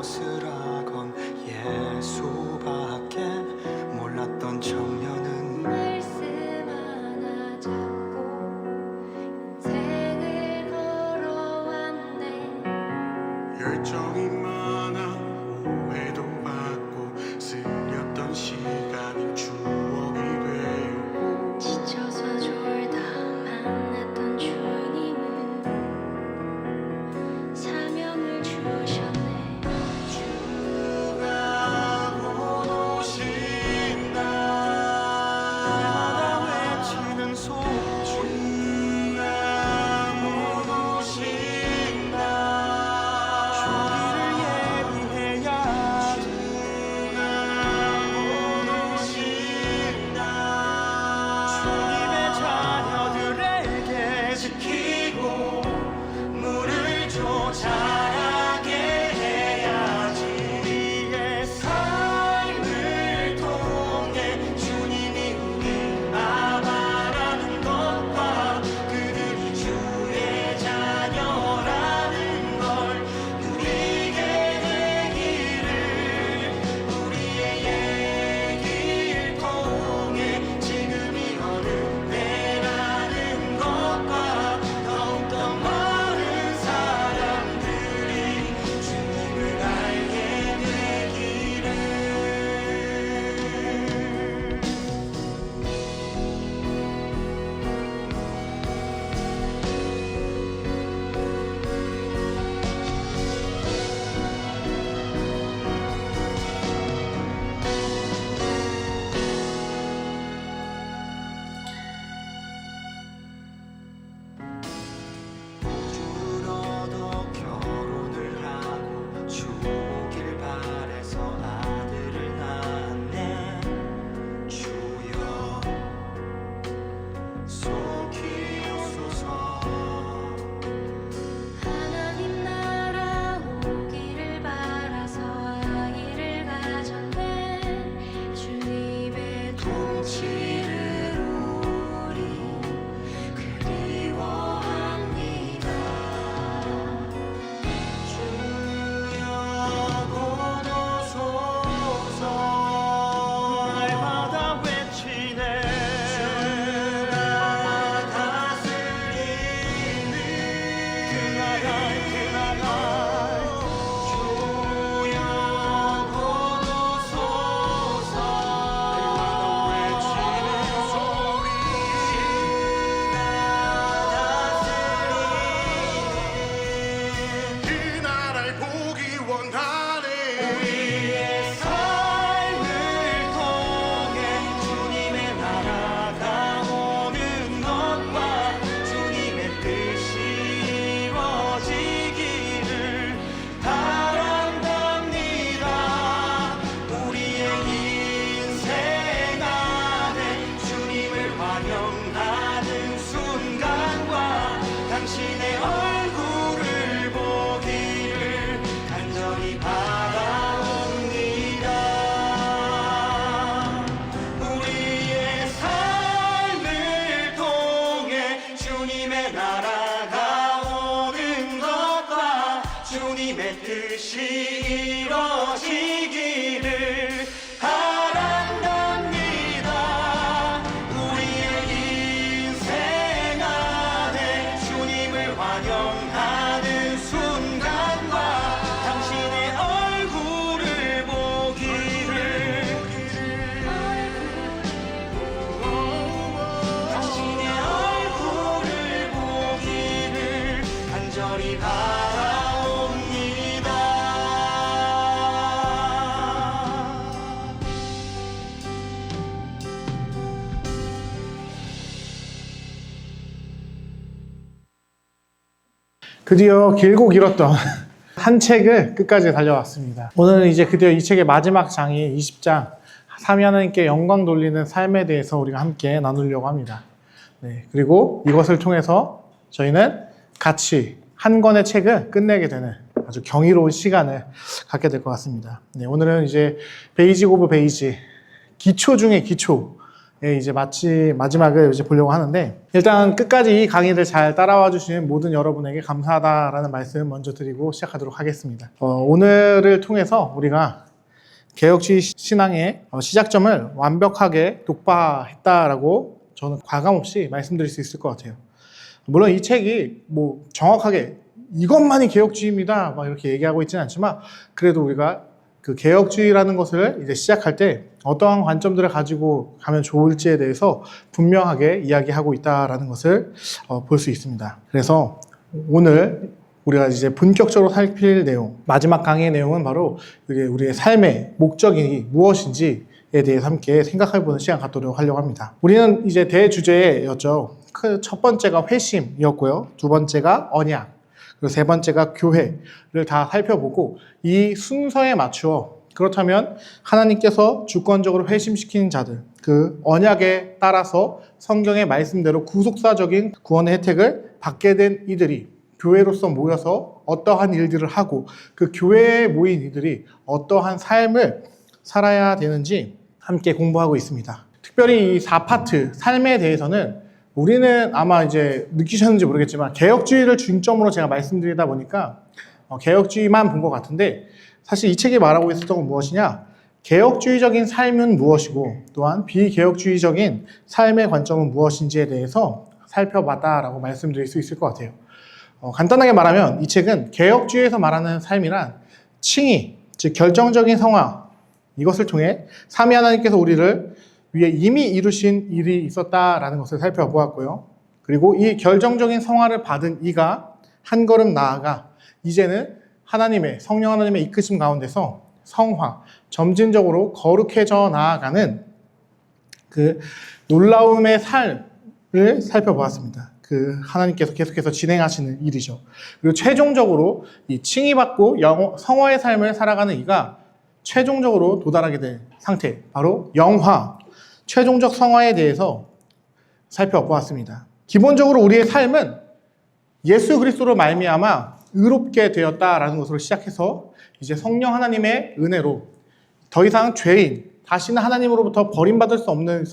무엇을 하건 예수밖에 몰랐던 청년은 말씀 하나 잡고 인생을 걸어왔네. 열정이 많아 오해도 받고 쓰렸던 시간이 추억이 되었고 지쳐서 졸다 만났던 주님은 사명을 주셨네. 주가 곧 오신다 외치는 소리 주가 곧 오신다 주기를 예비해야지 주가 곧 오신다 주님의 자녀들에게 지키고 물을 줘 자라게 해야지. 우리의 삶을 통해 주님이 우리 아바라는 것과 그들이 주의 자녀라는 걸 누리게 되기를. 우리의 얘기를 통해 지금이 어느 때라는 것과 더욱더 많은 사람들이 주님을 알게 되기를. 주를 얻어 결혼을 하고 주 오길 바래서 아들을 낳았네. 주여 속히 오소서. 하나님 나라 오기를 바라서 아이를 가졌네. 주님의 통치를 우리 그리워합니다. 주여 곧 오소서. 날마다 외치네. 주가 다스리는 그나갈 주여 곧 오소서. 외치는 소리. 주가 다스리는 그 나라를 보기 원하네. 우리의 삶을 통해 주님의 나라가 오는 것과 주님의 뜻이 이루어지기를 바란답니다. 우리의 인생 안에 주님을 환영하는 순간과 당신의 얼굴을 보기를 간절히 바라옵니다. 우리의 삶을 통해 주님의 나라가 오는 것과 주님의 뜻이 이루어지기를 바란답니다. 우리의 인생 안에 주님을 환영하는 순간과 당신의 얼굴을 보기를 당신의 얼굴을 보기를 간절히 바라옵니다. 드디어 길고 길었던 한 책을 끝까지 달려왔습니다. 오늘은 이제 드디어 이 책의 마지막 장이 20장 삼위 하나님께 영광 돌리는 삶에 대해서 우리가 함께 나누려고 합니다. 네, 그리고 이것을 통해서 저희는 같이 한 권의 책을 끝내게 되는 아주 경이로운 시간을 갖게 될 것 같습니다. 네, 오늘은 이제 베이직 오브 베이직, 기초 중에 기초, 이제 마지막을 이제 보려고 하는데, 일단 끝까지 이 강의를 잘 따라와 주신 모든 여러분에게 감사하다라는 말씀 먼저 드리고 시작하도록 하겠습니다. 오늘을 통해서 우리가 개혁주의 신앙의 시작점을 완벽하게 독파했다라고 저는 과감없이 말씀드릴 수 있을 것 같아요. 물론 이 책이 뭐 정확하게 이것만이 개혁주의입니다 막 이렇게 얘기하고 있지는 않지만, 그래도 우리가 그 개혁주의라는 것을 이제 시작할 때 어떠한 관점들을 가지고 가면 좋을지에 대해서 분명하게 이야기하고 있다라는 것을 볼 수 있습니다. 그래서 오늘 우리가 이제 본격적으로 살필 내용, 마지막 강의의 내용은 바로 우리의 삶의 목적이 무엇인지에 대해서 함께 생각해보는 시간 갖도록 하려고 합니다. 우리는 이제 대주제였죠. 그 첫 번째가 회심이었고요. 두 번째가 언약, 그리고 세 번째가 교회를 다 살펴보고, 이 순서에 맞추어 그렇다면 하나님께서 주권적으로 회심시키는 자들, 그 언약에 따라서 성경의 말씀대로 구속사적인 구원의 혜택을 받게 된 이들이 교회로서 모여서 어떠한 일들을 하고, 그 교회에 모인 이들이 어떠한 삶을 살아야 되는지 함께 공부하고 있습니다. 특별히 이 4파트 삶에 대해서는 우리는 아마 이제 느끼셨는지 모르겠지만 개혁주의를 중점으로 제가 말씀드리다 보니까 개혁주의만 본 것 같은데, 사실 이 책이 말하고 있었던 건 무엇이냐, 개혁주의적인 삶은 무엇이고 또한 비개혁주의적인 삶의 관점은 무엇인지에 대해서 살펴봤다라고 말씀드릴 수 있을 것 같아요. 간단하게 말하면 이 책은 개혁주의에서 말하는 삶이란 칭의, 즉 결정적인 성화, 이것을 통해 삼위 하나님께서 우리를 위에 이미 이루신 일이 있었다라는 것을 살펴보았고요. 그리고 이 결정적인 성화를 받은 이가 한 걸음 나아가 이제는 성령 하나님의 이끄심 가운데서 성화, 점진적으로 거룩해져 나아가는 그 놀라움의 삶을 살펴보았습니다. 그 하나님께서 계속해서 진행하시는 일이죠. 그리고 최종적으로 이 칭의받고 성화의 삶을 살아가는 이가 최종적으로 도달하게 될 상태, 바로 영화, 최종적 성화에 대해서 살펴보았습니다. 기본적으로 우리의 삶은 예수 그리스도로 말미암아 의롭게 되었다라는 것으로 시작해서 이제 성령 하나님의 은혜로 더 이상 죄인, 다시는 하나님으로부터 버림받을 수 없는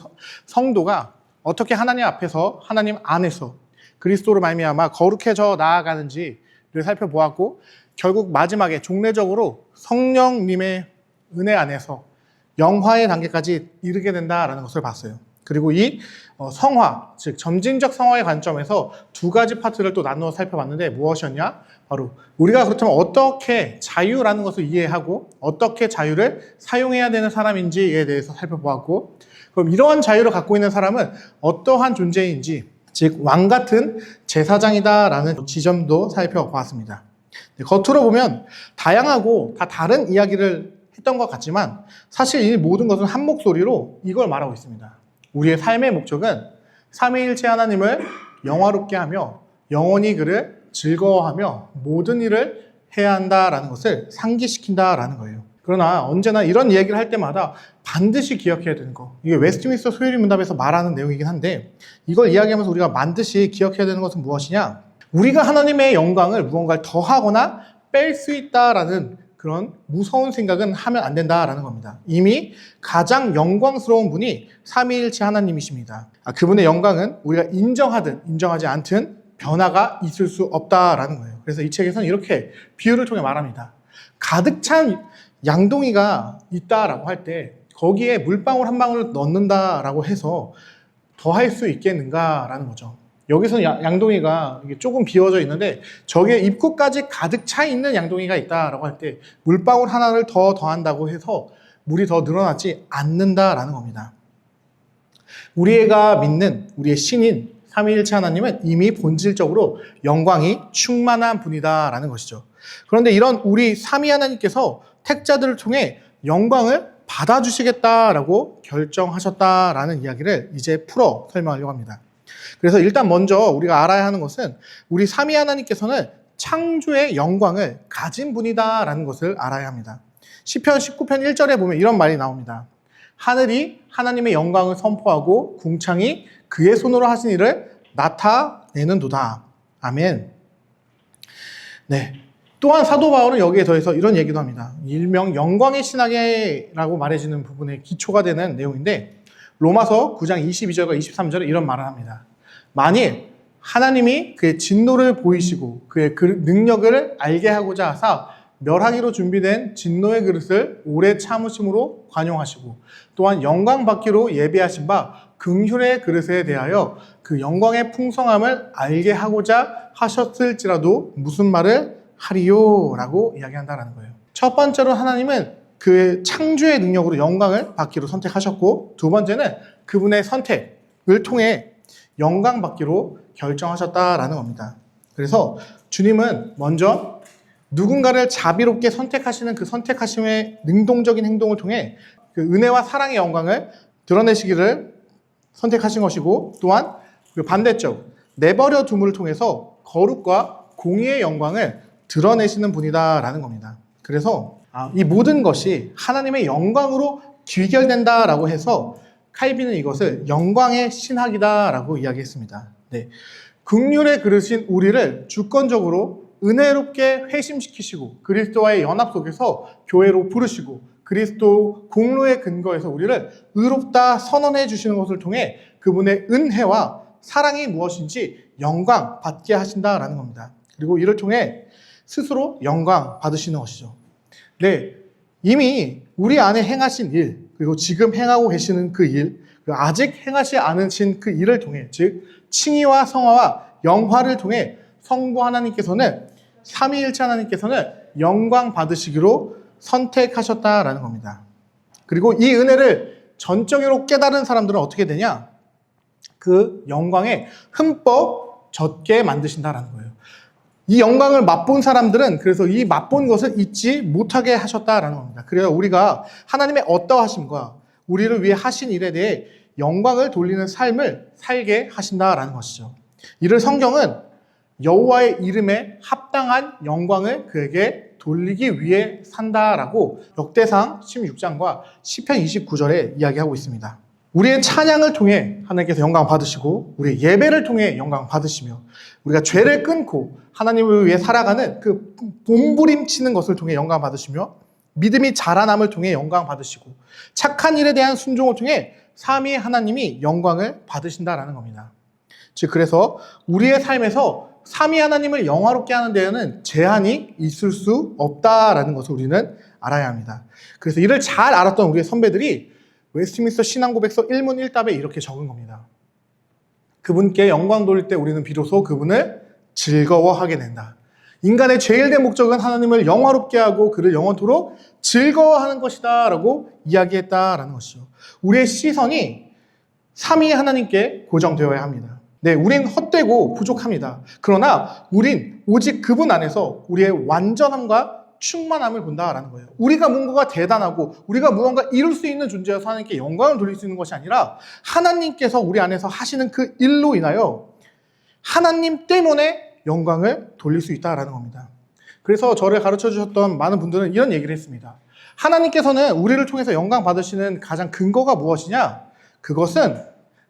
성도가 어떻게 하나님 앞에서, 하나님 안에서 그리스도로 말미암아 거룩해져 나아가는지를 살펴보았고, 결국 마지막에 종례적으로 성령님의 은혜 안에서 영화의 단계까지 이르게 된다라는 것을 봤어요. 그리고 이 성화, 즉 점진적 성화의 관점에서 두 가지 파트를 또 나누어 살펴봤는데 무엇이었냐? 바로 우리가 그렇다면 어떻게 자유라는 것을 이해하고 어떻게 자유를 사용해야 되는 사람인지에 대해서 살펴보았고, 그럼 이러한 자유를 갖고 있는 사람은 어떠한 존재인지, 즉 왕 같은 제사장이다라는 지점도 살펴보았습니다. 겉으로 보면 다양하고 다 다른 이야기를 했던 것 같지만 사실 이 모든 것은 한 목소리로 이걸 말하고 있습니다. 우리의 삶의 목적은 삼위일체 하나님을 영화롭게 하며 영원히 그를 즐거워하며 모든 일을 해야 한다라는 것을 상기시킨다라는 거예요. 그러나 언제나 이런 얘기를 할 때마다 반드시 기억해야 되는 거, 이게 웨스트민스터 소유리 문답에서 말하는 내용이긴 한데, 이걸 이야기하면서 우리가 반드시 기억해야 되는 것은 무엇이냐, 우리가 하나님의 영광을 무언가를 더하거나 뺄 수 있다라는 그런 무서운 생각은 하면 안 된다라는 겁니다. 이미 가장 영광스러운 분이 삼위일체 하나님이십니다. 그분의 영광은 우리가 인정하든 인정하지 않든 변화가 있을 수 없다라는 거예요. 그래서 이 책에서는 이렇게 비유를 통해 말합니다. 가득 찬 양동이가 있다라고 할 때 거기에 물방울 한 방울을 넣는다라고 해서 더 할 수 있겠는가라는 거죠. 여기서는 양동이가 이게 조금 비워져 있는데 저기에 입구까지 가득 차 있는 양동이가 있다라고 할 때 물방울 하나를 더 더한다고 해서 물이 더 늘어나지 않는다라는 겁니다. 우리가 믿는 우리의 신인 삼위일체 하나님은 이미 본질적으로 영광이 충만한 분이다라는 것이죠. 그런데 이런 우리 삼위 하나님께서 택자들을 통해 영광을 받아주시겠다라고 결정하셨다라는 이야기를 이제 풀어 설명하려고 합니다. 그래서 일단 먼저 우리가 알아야 하는 것은 우리 삼위 하나님께서는 창조의 영광을 가진 분이다라는 것을 알아야 합니다. 시편 19편 1절에 보면 이런 말이 나옵니다. 하늘이 하나님의 영광을 선포하고 궁창이 그의 손으로 하신 일을 나타내는도다. 아멘. 네. 또한 사도 바울은 여기에 더해서 이런 얘기도 합니다. 일명 영광의 신학이라고 말해지는 부분의 기초가 되는 내용인데, 로마서 9장 22절과 23절에 이런 말을 합니다. 만일 하나님이 그의 진노를 보이시고 그의 능력을 알게 하고자 하사 멸하기로 준비된 진노의 그릇을 오래 참으심으로 관용하시고 또한 영광 받기로 예비하신 바 긍휼의 그릇에 대하여 그 영광의 풍성함을 알게 하고자 하셨을지라도 무슨 말을 하리요? 라고 이야기한다는 거예요. 첫 번째로 하나님은 그 창조의 능력으로 영광을 받기로 선택하셨고, 두 번째는 그분의 선택을 통해 영광 받기로 결정하셨다라는 겁니다. 그래서 주님은 먼저 누군가를 자비롭게 선택하시는 그 선택하심의 능동적인 행동을 통해 그 은혜와 사랑의 영광을 드러내시기를 선택하신 것이고, 또한 그 반대쪽 내버려 둠을 통해서 거룩과 공의의 영광을 드러내시는 분이다라는 겁니다. 그래서 이 모든 것이 하나님의 영광으로 귀결된다라고 해서 칼빈은 이것을 영광의 신학이다라고 이야기했습니다. 네. 긍휼의 그릇인 우리를 주권적으로 은혜롭게 회심시키시고 그리스도와의 연합 속에서 교회로 부르시고 그리스도 공로의 근거에서 우리를 의롭다 선언해 주시는 것을 통해 그분의 은혜와 사랑이 무엇인지 영광 받게 하신다라는 겁니다. 그리고 이를 통해 스스로 영광 받으시는 것이죠. 네, 이미 우리 안에 행하신 일, 그리고 지금 행하고 계시는 그 일, 그리고 아직 행하지 않으신 그 일을 통해, 즉 칭의와 성화와 영화를 통해 성부 하나님께서는 삼위일체 하나님께서는 영광 받으시기로 선택하셨다라는 겁니다. 그리고 이 은혜를 전적으로 깨달은 사람들은 어떻게 되냐? 그 영광에 흠뻑 젖게 만드신다라는 거예요. 이 영광을 맛본 사람들은 그래서 이 맛본 것을 잊지 못하게 하셨다라는 겁니다. 그래서 우리가 하나님의 어떠하심과 우리를 위해 하신 일에 대해 영광을 돌리는 삶을 살게 하신다라는 것이죠. 이를 성경은 여호와의 이름에 합당한 영광을 그에게 돌리기 위해 산다라고 역대상 16장과 시편 29절에 이야기하고 있습니다. 우리의 찬양을 통해 하나님께서 영광 받으시고 우리의 예배를 통해 영광 받으시며 우리가 죄를 끊고 하나님을 위해 살아가는 그 몸부림치는 것을 통해 영광 받으시며 믿음이 자라남을 통해 영광 받으시고 착한 일에 대한 순종을 통해 삼위 하나님이 영광을 받으신다라는 겁니다. 즉 그래서 우리의 삶에서 삼위 하나님을 영화롭게 하는 데에는 제한이 있을 수 없다라는 것을 우리는 알아야 합니다. 그래서 이를 잘 알았던 우리의 선배들이 웨스트민스터 신앙고백서 1문 1답에 이렇게 적은 겁니다. 그분께 영광 돌릴 때 우리는 비로소 그분을 즐거워하게 된다. 인간의 제일 된 목적은 하나님을 영화롭게 하고 그를 영원토록 즐거워하는 것이다 라고 이야기했다라는 것이죠. 우리의 시선이 삼위 하나님께 고정되어야 합니다. 네, 우린 헛되고 부족합니다. 그러나 우린 오직 그분 안에서 우리의 완전함과 충만함을 본다라는 거예요. 우리가 뭔가가 대단하고 우리가 무언가 이룰 수 있는 존재여서 하나님께 영광을 돌릴 수 있는 것이 아니라 하나님께서 우리 안에서 하시는 그 일로 인하여 하나님 때문에 영광을 돌릴 수 있다라는 겁니다. 그래서 저를 가르쳐 주셨던 많은 분들은 이런 얘기를 했습니다. 하나님께서는 우리를 통해서 영광 받으시는 가장 근거가 무엇이냐? 그것은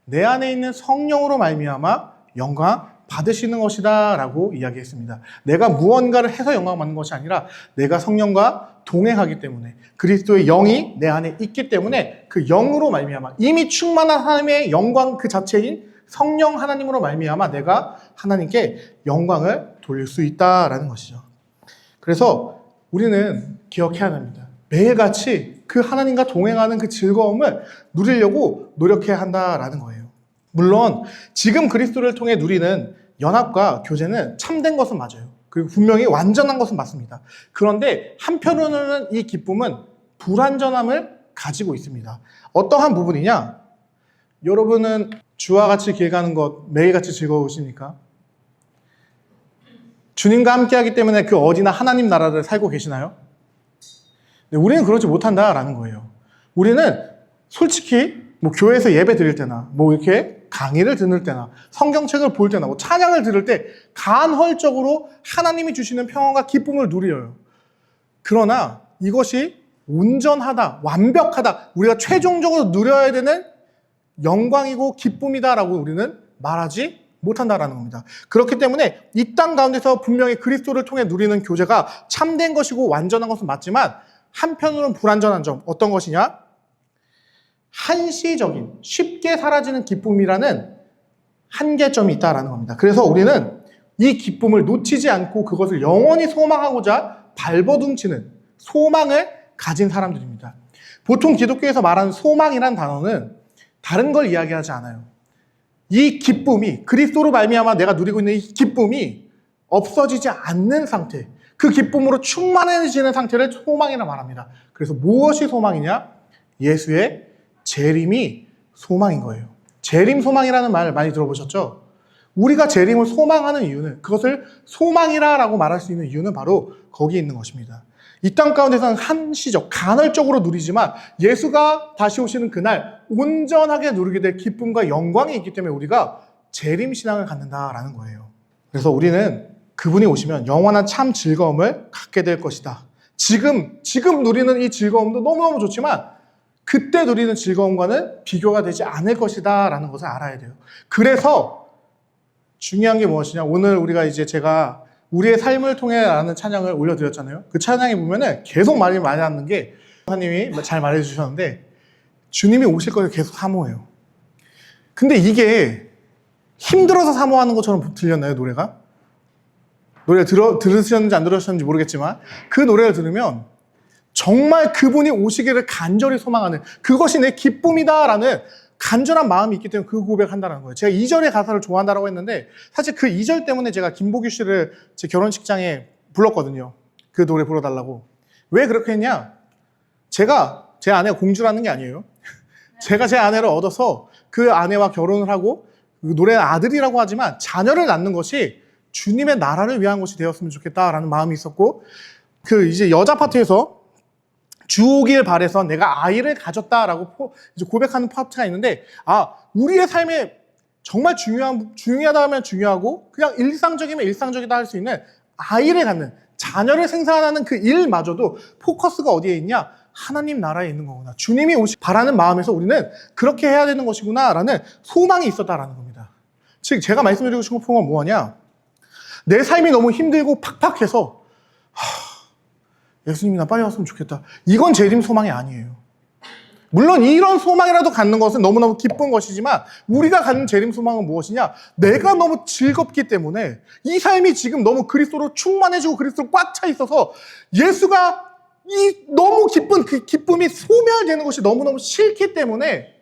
내 안에 있는 성령으로 말미암아 영광 받으시는 것이다 라고 이야기했습니다. 내가 무언가를 해서 영광 받는 것이 아니라 내가 성령과 동행하기 때문에 그리스도의 영이 내 안에 있기 때문에 그 영으로 말미암아 이미 충만한 하나님의 영광 그 자체인 성령 하나님으로 말미암아 내가 하나님께 영광을 돌릴 수 있다라는 것이죠. 그래서 우리는 기억해야 합니다. 매일같이 그 하나님과 동행하는 그 즐거움을 누리려고 노력해야 한다라는 거예요. 물론 지금 그리스도를 통해 누리는 연합과 교제는 참된 것은 맞아요. 그리고 분명히 완전한 것은 맞습니다. 그런데 한편으로는 이 기쁨은 불완전함을 가지고 있습니다. 어떠한 부분이냐? 여러분은 주와 같이 길 가는 것 매일같이 즐거우십니까? 주님과 함께하기 때문에 그 어디나 하나님 나라를 살고 계시나요? 네, 우리는 그러지 못한다라는 거예요. 우리는 솔직히 교회에서 예배 드릴 때나 이렇게 강의를 듣는 때나 성경책을 볼 때나 찬양을 들을 때 간헐적으로 하나님이 주시는 평안과 기쁨을 누려요. 그러나 이것이 온전하다, 완벽하다, 우리가 최종적으로 누려야 되는 영광이고 기쁨이다라고 우리는 말하지 못한다라는 겁니다. 그렇기 때문에 이 땅 가운데서 분명히 그리스도를 통해 누리는 교제가 참된 것이고 완전한 것은 맞지만 한편으로는 불완전한 점 어떤 것이냐? 한시적인, 쉽게 사라지는 기쁨이라는 한계점이 있다라는 겁니다. 그래서 우리는 이 기쁨을 놓치지 않고 그것을 영원히 소망하고자 발버둥치는 소망을 가진 사람들입니다. 보통 기독교에서 말하는 소망이란 단어는 다른 걸 이야기하지 않아요. 이 기쁨이, 그리스도로 말미암아 내가 누리고 있는 이 기쁨이 없어지지 않는 상태, 그 기쁨으로 충만해지는 상태를 소망이라 말합니다. 그래서 무엇이 소망이냐? 예수의 재림이 소망인 거예요. 재림 소망이라는 말 많이 들어보셨죠? 우리가 재림을 소망하는 이유는, 그것을 소망이라고 말할 수 있는 이유는 바로 거기에 있는 것입니다. 이 땅 가운데서는 한시적, 간헐적으로 누리지만 예수가 다시 오시는 그날 온전하게 누리게 될 기쁨과 영광이 있기 때문에 우리가 재림신앙을 갖는다라는 거예요. 그래서 우리는 그분이 오시면 영원한 참 즐거움을 갖게 될 것이다. 지금 누리는 이 즐거움도 너무너무 좋지만 그때 누리는 즐거움과는 비교가 되지 않을 것이다 라는 것을 알아야 돼요. 그래서 중요한 게 무엇이냐, 오늘 우리가 이제 제가 우리의 삶을 통해 라는 찬양을 올려드렸잖아요. 그 찬양에 보면은 계속 말이 많이 나는 게, 하나님이 잘 말해주셨는데 주님이 오실 것을 계속 사모해요. 근데 이게 힘들어서 사모하는 것처럼 들렸나요, 노래가? 노래 들으셨는지 안 들으셨는지 모르겠지만 그 노래를 들으면 정말 그분이 오시기를 간절히 소망하는, 그것이 내 기쁨이다라는 간절한 마음이 있기 때문에 그 고백한다는 거예요. 제가 2절의 가사를 좋아한다고 했는데 사실 그 2절 때문에 제가 김보규 씨를 제 결혼식장에 불렀거든요. 그 노래 불러달라고. 왜 그렇게 했냐? 제가 제 아내가 공주라는 게 아니에요. 제가 제 아내를 얻어서 그 아내와 결혼을 하고, 그 노래는 아들이라고 하지만 자녀를 낳는 것이 주님의 나라를 위한 것이 되었으면 좋겠다라는 마음이 있었고, 그 이제 여자 파트에서 주오길 바래서 내가 아이를 가졌다라고 이제 고백하는 파트가 있는데, 우리의 삶에 정말 중요하다 하면 중요하고 그냥 일상적이면 일상적이다 할 수 있는 아이를 갖는, 자녀를 생산하는 그 일마저도 포커스가 어디에 있냐? 하나님 나라에 있는 거구나. 주님이 오시 바라는 마음에서 우리는 그렇게 해야 되는 것이구나라는 소망이 있었다라는 겁니다. 즉 제가 말씀드리고 싶은 건 뭐냐? 내 삶이 너무 힘들고 팍팍해서 예수님이 나 빨리 왔으면 좋겠다. 이건 재림 소망이 아니에요. 물론 이런 소망이라도 갖는 것은 너무너무 기쁜 것이지만 우리가 갖는 재림 소망은 무엇이냐? 내가 너무 즐겁기 때문에 이 삶이 지금 너무 그리스도로 충만해지고 그리스도로 꽉 차 있어서 예수가 이 너무 기쁜 그 기쁨이 소멸되는 것이 너무너무 싫기 때문에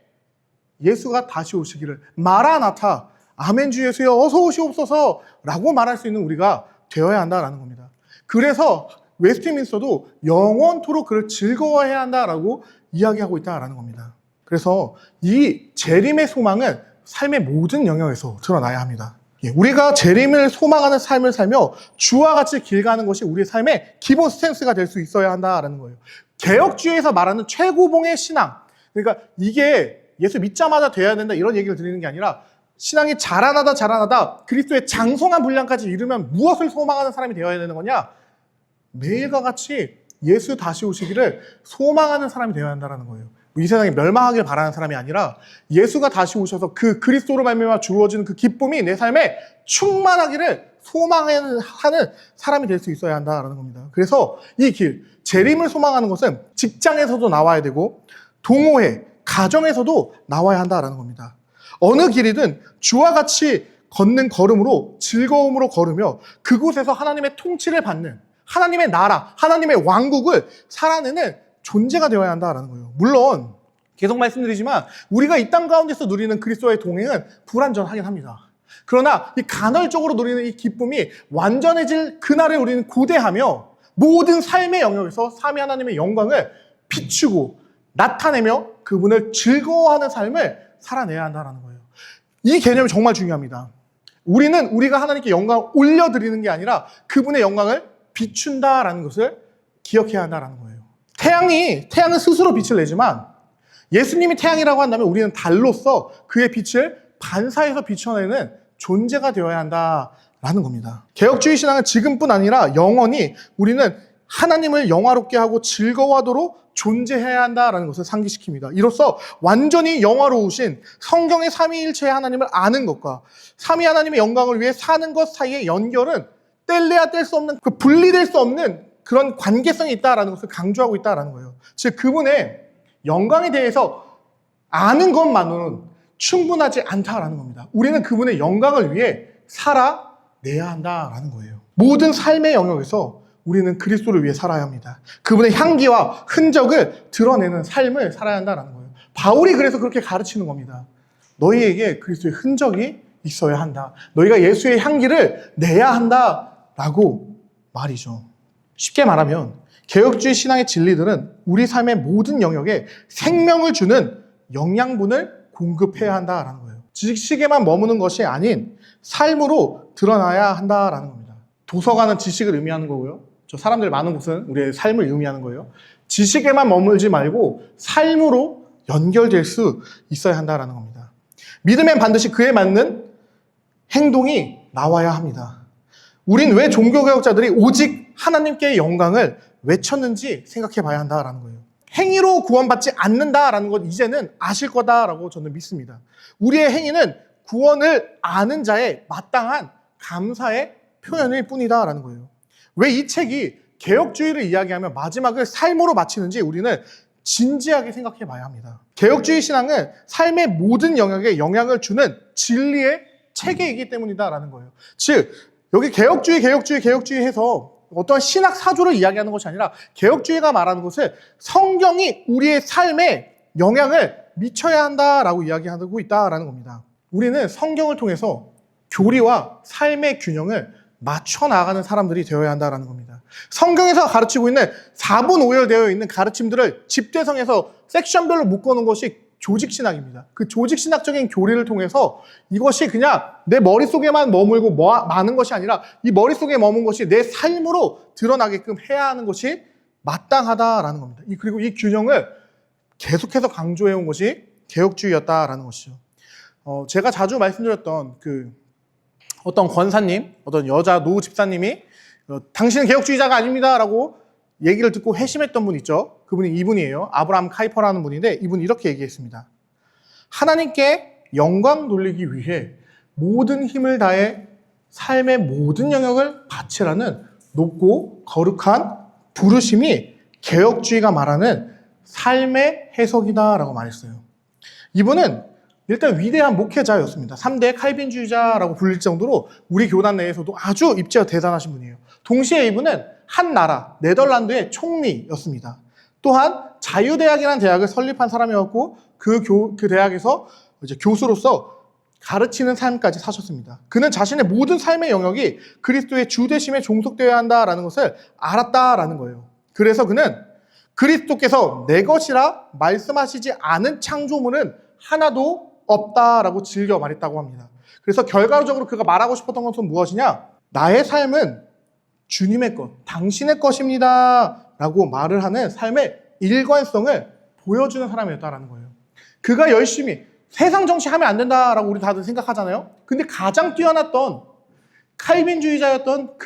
예수가 다시 오시기를 마라나타, 아멘 주 예수여 어서 오시옵소서 라고 말할 수 있는 우리가 되어야 한다라는 겁니다. 그래서 웨스트민스터도 영원토록 그를 즐거워해야 한다라고 이야기하고 있다라는 겁니다. 그래서 이 재림의 소망은 삶의 모든 영역에서 드러나야 합니다. 우리가 재림을 소망하는 삶을 살며 주와 같이 길 가는 것이 우리의 삶의 기본 스탠스가 될 수 있어야 한다라는 거예요. 개혁주의에서 말하는 최고봉의 신앙, 그러니까 이게 예수 믿자마자 돼야 된다 이런 얘기를 드리는 게 아니라 신앙이 자라나다 그리스도의 장성한 분량까지 이르면 무엇을 소망하는 사람이 되어야 되는 거냐? 매일과 같이 예수 다시 오시기를 소망하는 사람이 되어야 한다는 거예요. 이 세상에 멸망하길 바라는 사람이 아니라 예수가 다시 오셔서 그 그리스도로 말미암아 주어지는 그 기쁨이 내 삶에 충만하기를 소망하는 사람이 될 수 있어야 한다는 겁니다. 그래서 이 길, 재림을 소망하는 것은 직장에서도 나와야 되고 동호회, 가정에서도 나와야 한다는 겁니다. 어느 길이든 주와 같이 걷는 걸음으로 즐거움으로 걸으며 그곳에서 하나님의 통치를 받는, 하나님의 나라, 하나님의 왕국을 살아내는 존재가 되어야 한다는 거예요. 물론 계속 말씀드리지만 우리가 이 땅 가운데서 누리는 그리스도의 동행은 불완전하긴 합니다. 그러나 이 간헐적으로 누리는 이 기쁨이 완전해질 그날에 우리는 고대하며 모든 삶의 영역에서 삼위 하나님의 영광을 비추고 나타내며 그분을 즐거워하는 삶을 살아내야 한다는 거예요. 이 개념이 정말 중요합니다. 우리가 하나님께 영광을 올려드리는 게 아니라 그분의 영광을 비춘다라는 것을 기억해야 한다는 거예요. 태양은 스스로 빛을 내지만 예수님이 태양이라고 한다면 우리는 달로서 그의 빛을 반사해서 비춰내는 존재가 되어야 한다라는 겁니다. 개혁주의 신앙은 지금뿐 아니라 영원히 우리는 하나님을 영화롭게 하고 즐거워하도록 존재해야 한다라는 것을 상기시킵니다. 이로써 완전히 영화로우신 성경의 삼위일체의 하나님을 아는 것과 삼위 하나님의 영광을 위해 사는 것 사이의 연결은 뗄래야 뗄 수 없는, 그 분리될 수 없는 그런 관계성이 있다라는 것을 강조하고 있다라는 거예요. 즉 그분의 영광에 대해서 아는 것만으로는 충분하지 않다라는 겁니다. 우리는 그분의 영광을 위해 살아내야 한다라는 거예요. 모든 삶의 영역에서 우리는 그리스도를 위해 살아야 합니다. 그분의 향기와 흔적을 드러내는 삶을 살아야 한다는 거예요. 바울이 그래서 그렇게 가르치는 겁니다. 너희에게 그리스도의 흔적이 있어야 한다. 너희가 예수의 향기를 내야 한다라고 말이죠. 쉽게 말하면 개혁주의 신앙의 진리들은 우리 삶의 모든 영역에 생명을 주는 영양분을 공급해야 한다라는 거예요. 지식에만 머무는 것이 아닌 삶으로 드러나야 한다라는 겁니다. 도서관은 지식을 의미하는 거고요. 저 사람들 많은 곳은 우리의 삶을 의미하는 거예요. 지식에만 머물지 말고 삶으로 연결될 수 있어야 한다라는 겁니다. 믿으면 반드시 그에 맞는 행동이 나와야 합니다. 우린 왜 종교개혁자들이 오직 하나님께의 영광을 외쳤는지 생각해 봐야 한다라는 거예요. 행위로 구원받지 않는다라는 것 이제는 아실 거다라고 저는 믿습니다. 우리의 행위는 구원을 아는 자의 마땅한 감사의 표현일 뿐이다라는 거예요. 왜 이 책이 개혁주의를 이야기하며 마지막을 삶으로 마치는지 우리는 진지하게 생각해 봐야 합니다. 개혁주의 신앙은 삶의 모든 영역에 영향을 주는 진리의 체계이기 때문이다라는 거예요. 즉 여기 개혁주의 해서 어떠한 신학 사조를 이야기하는 것이 아니라 개혁주의가 말하는 것은 성경이 우리의 삶에 영향을 미쳐야 한다라고 이야기하고 있다라는 겁니다. 우리는 성경을 통해서 교리와 삶의 균형을 맞춰 나가는 사람들이 되어야 한다라는 겁니다. 성경에서 가르치고 있는 4분 오열되어 있는 가르침들을 집대성에서 섹션별로 묶어놓은 것이 조직신학입니다. 그 조직신학적인 교리를 통해서 이것이 그냥 내 머릿속에만 머물고 많은 것이 아니라 이 머릿속에 머문 것이 내 삶으로 드러나게끔 해야 하는 것이 마땅하다라는 겁니다. 그리고 이 균형을 계속해서 강조해온 것이 개혁주의였다라는 것이죠. 제가 자주 말씀드렸던 어떤 권사님, 어떤 여자 노 집사님이 당신은 개혁주의자가 아닙니다라고 얘기를 듣고 회심했던 분 있죠. 그분이 이분이에요. 아브라함 카이퍼라는 분인데 이분이 이렇게 얘기했습니다. 하나님께 영광 돌리기 위해 모든 힘을 다해 삶의 모든 영역을 바치라는 높고 거룩한 부르심이 개혁주의가 말하는 삶의 해석이다라고 말했어요. 이분은 일단 위대한 목회자였습니다. 3대 칼빈주의자라고 불릴 정도로 우리 교단 내에서도 아주 입지가 대단하신 분이에요. 동시에 이분은 한 나라, 네덜란드의 총리였습니다. 또한 자유대학이라는 대학을 설립한 사람이었고 그 대학에서 이제 교수로서 가르치는 삶까지 사셨습니다. 그는 자신의 모든 삶의 영역이 그리스도의 주되심에 종속되어야 한다라는 것을 알았다라는 거예요. 그래서 그는 그리스도께서 내 것이라 말씀하시지 않은 창조물은 하나도 없다라고 즐겨 말했다고 합니다. 그래서 결과적으로 그가 말하고 싶었던 것은 무엇이냐? 나의 삶은 주님의 것, 당신의 것입니다 라고 말을 하는 삶의 일관성을 보여주는 사람이었다라는 거예요. 그가 열심히 세상 정치하면 안 된다라고 우리 다들 생각하잖아요. 근데 가장 뛰어났던 칼빈주의자였던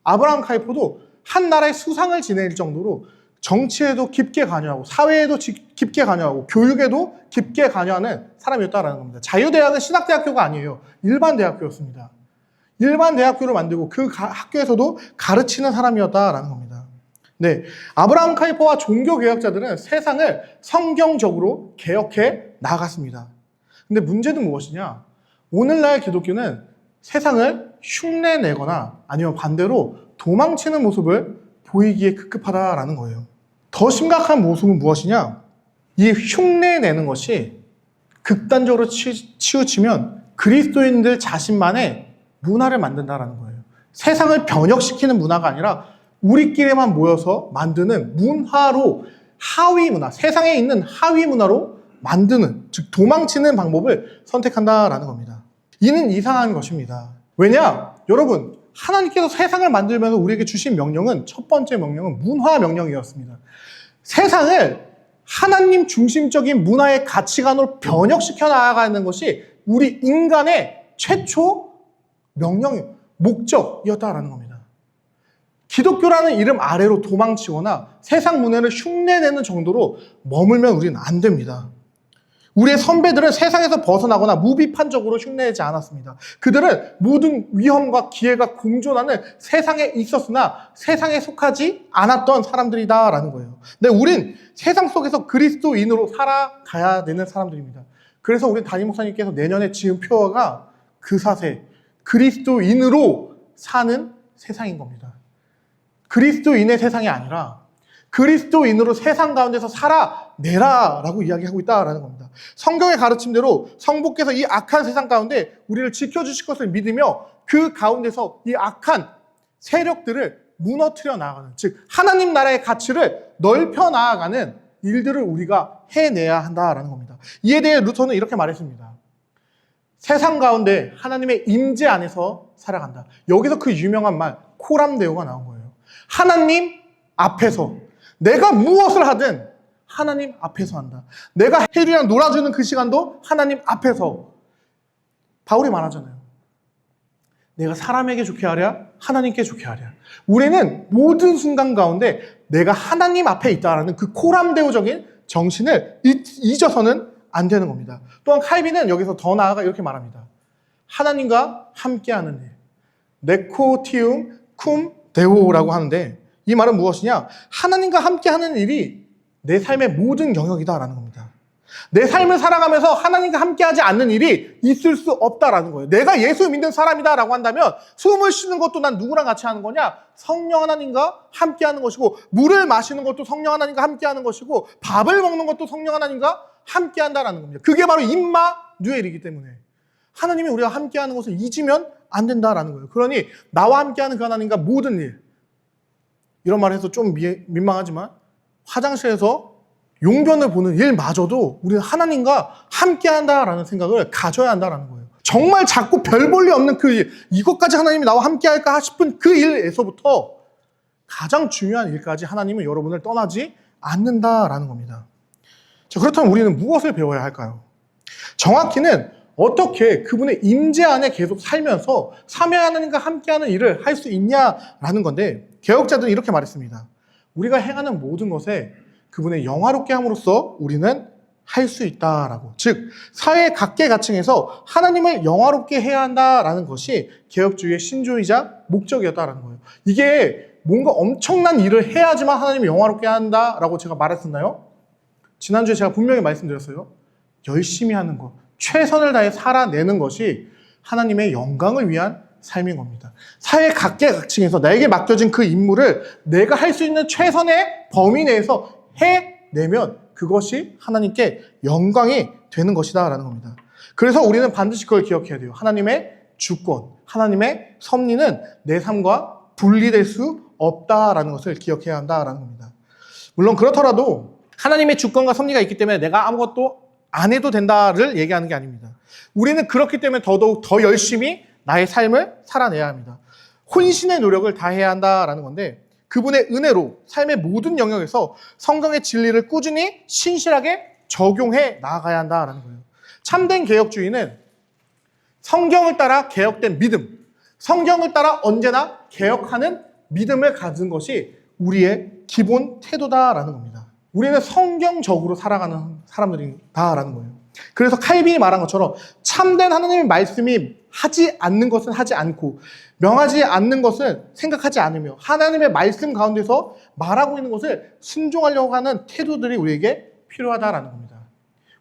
아브라함 카이퍼도 한 나라의 수상을 지낼 정도로 정치에도 깊게 관여하고 사회에도 깊게 관여하고 교육에도 깊게 관여하는 사람이었다라는 겁니다. 자유대학은 신학대학교가 아니에요. 일반 대학교였습니다. 일반 대학교를 만들고 그 학교에서도 가르치는 사람이었다라는 겁니다. 네, 아브라함 카이퍼와 종교개혁자들은 세상을 성경적으로 개혁해 나갔습니다. 근데 문제는 무엇이냐? 오늘날 기독교는 세상을 흉내내거나 아니면 반대로 도망치는 모습을 보이기에 급급하다라는 거예요. 더 심각한 모습은 무엇이냐? 이 흉내내는 것이 극단적으로 치우치면 그리스도인들 자신만의 문화를 만든다라는 거예요. 세상을 변혁시키는 문화가 아니라 우리끼리만 모여서 만드는 문화로 하위 문화, 세상에 있는 하위 문화로 만드는, 즉 도망치는 방법을 선택한다라는 겁니다. 이는 이상한 것입니다. 왜냐? 여러분, 하나님께서 세상을 만들면서 우리에게 주신 명령은 첫 번째 명령은 문화 명령이었습니다. 세상을 하나님 중심적인 문화의 가치관으로 변혁시켜 나가는 것이 우리 인간의 최초 명령, 목적이었다라는 겁니다. 기독교라는 이름 아래로 도망치거나 세상 문화를 흉내내는 정도로 머물면 우리는 안 됩니다. 우리의 선배들은 세상에서 벗어나거나 무비판적으로 흉내내지 않았습니다. 그들은 모든 위험과 기회가 공존하는 세상에 있었으나 세상에 속하지 않았던 사람들이다라는 거예요. 근데 우린 세상 속에서 그리스도인으로 살아가야 되는 사람들입니다. 그래서 우리 담임 목사님께서 내년에 지은 표어가 그사세, 그리스도인으로 사는 세상인 겁니다. 그리스도인의 세상이 아니라 그리스도인으로 세상 가운데서 살아내라라고 이야기하고 있다라는 겁니다. 성경의 가르침대로 성부께서 이 악한 세상 가운데 우리를 지켜주실 것을 믿으며 그 가운데서 이 악한 세력들을 무너뜨려 나아가는, 즉 하나님 나라의 가치를 넓혀 나아가는 일들을 우리가 해내야 한다라는 겁니다. 이에 대해 루터는 이렇게 말했습니다. 세상 가운데 하나님의 임재 안에서 살아간다. 여기서 그 유명한 말 코람데오가 나온 거예요. 하나님 앞에서 내가 무엇을 하든 하나님 앞에서 한다. 내가 혜리랑 놀아주는 그 시간도 하나님 앞에서. 바울이 말하잖아요. 내가 사람에게 좋게 하랴 하나님께 좋게 하랴. 우리는 모든 순간 가운데 내가 하나님 앞에 있다라는 그 코람데오적인 정신을 잊어서는 안 되는 겁니다. 또한 칼빈은 여기서 더 나아가 이렇게 말합니다. 하나님과 함께하는 일, 네코티움 쿰 데오라고 하는데 이 말은 무엇이냐? 하나님과 함께하는 일이 내 삶의 모든 영역이다라는 겁니다. 내 삶을 살아가면서 하나님과 함께하지 않는 일이 있을 수 없다라는 거예요. 내가 예수 믿는 사람이다라고 한다면 숨을 쉬는 것도 난 누구랑 같이 하는 거냐? 성령 하나님과 함께하는 것이고, 물을 마시는 것도 성령 하나님과 함께하는 것이고, 밥을 먹는 것도 성령 하나님과 함께한다라는 겁니다. 그게 바로 임마누엘이기 때문에 하나님이 우리와 함께하는 것을 잊으면 안 된다라는 거예요. 그러니 나와 함께하는 그 하나님과 모든 일, 이런 말을 해서 좀 민망하지만 화장실에서 용변을 보는 일마저도 우리는 하나님과 함께한다라는 생각을 가져야 한다라는 거예요. 정말 자꾸 별 볼 일 없는 그 일, 이것까지 하나님이 나와 함께할까 싶은 그 일에서부터 가장 중요한 일까지 하나님은 여러분을 떠나지 않는다라는 겁니다. 자, 그렇다면 우리는 무엇을 배워야 할까요? 정확히는 어떻게 그분의 임재 안에 계속 살면서 삼위 하나님과 함께하는 일을 할 수 있냐라는 건데, 개혁자들은 이렇게 말했습니다. 우리가 행하는 모든 것에 그분의 영화롭게 함으로써 우리는 할 수 있다라고. 즉, 사회 각계각층에서 하나님을 영화롭게 해야 한다라는 것이 개혁주의의 신조이자 목적이었다라는 거예요. 이게 뭔가 엄청난 일을 해야지만 하나님을 영화롭게 한다라고 제가 말했었나요? 지난주에 제가 분명히 말씀드렸어요. 열심히 하는 것, 최선을 다해 살아내는 것이 하나님의 영광을 위한 삶인 겁니다. 사회 각계각층에서 나에게 맡겨진 그 임무를 내가 할 수 있는 최선의 범위 내에서 해내면 그것이 하나님께 영광이 되는 것이다 라는 겁니다. 그래서 우리는 반드시 그걸 기억해야 돼요. 하나님의 주권, 하나님의 섭리는 내 삶과 분리될 수 없다라는 것을 기억해야 한다라는 겁니다. 물론 그렇더라도 하나님의 주권과 섭리가 있기 때문에 내가 아무것도 안 해도 된다를 얘기하는 게 아닙니다. 우리는 그렇기 때문에 더더욱 더 열심히 나의 삶을 살아내야 합니다. 혼신의 노력을 다해야 한다라는 건데, 그분의 은혜로 삶의 모든 영역에서 성경의 진리를 꾸준히 신실하게 적용해 나아가야 한다라는 거예요. 참된 개혁주의는 성경을 따라 개혁된 믿음, 성경을 따라 언제나 개혁하는 믿음을 가진 것이 우리의 기본 태도다라는 겁니다. 우리는 성경적으로 살아가는 사람들이다라는 거예요. 그래서 칼빈이 말한 것처럼 참된 하나님의 말씀이 하지 않는 것은 하지 않고 명하지 않는 것은 생각하지 않으며 하나님의 말씀 가운데서 말하고 있는 것을 순종하려고 하는 태도들이 우리에게 필요하다라는 겁니다.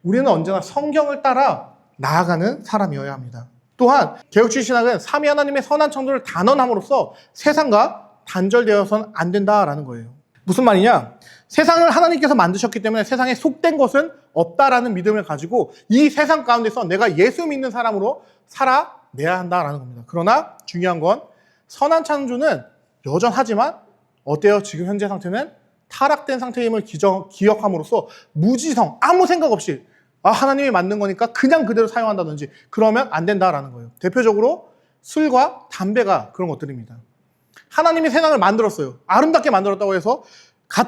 우리는 언제나 성경을 따라 나아가는 사람이어야 합니다. 또한 개혁주의 신학은 삼위 하나님의 선한 창조를 단언함으로써 세상과 단절되어서는 안 된다라는 거예요. 무슨 말이냐? 세상을 하나님께서 만드셨기 때문에 세상에 속된 것은 없다라는 믿음을 가지고 이 세상 가운데서 내가 예수 믿는 사람으로 살아내야 한다라는 겁니다. 그러나 중요한 건 선한 창조는 여전하지만 어때요? 지금 현재 상태는 타락된 상태임을 기억함으로써 무지성, 아무 생각 없이 하나님이 만든 거니까 그냥 그대로 사용한다든지 그러면 안 된다라는 거예요. 대표적으로 술과 담배가 그런 것들입니다. 하나님이 세상을 만들었어요. 아름답게 만들었다고 해서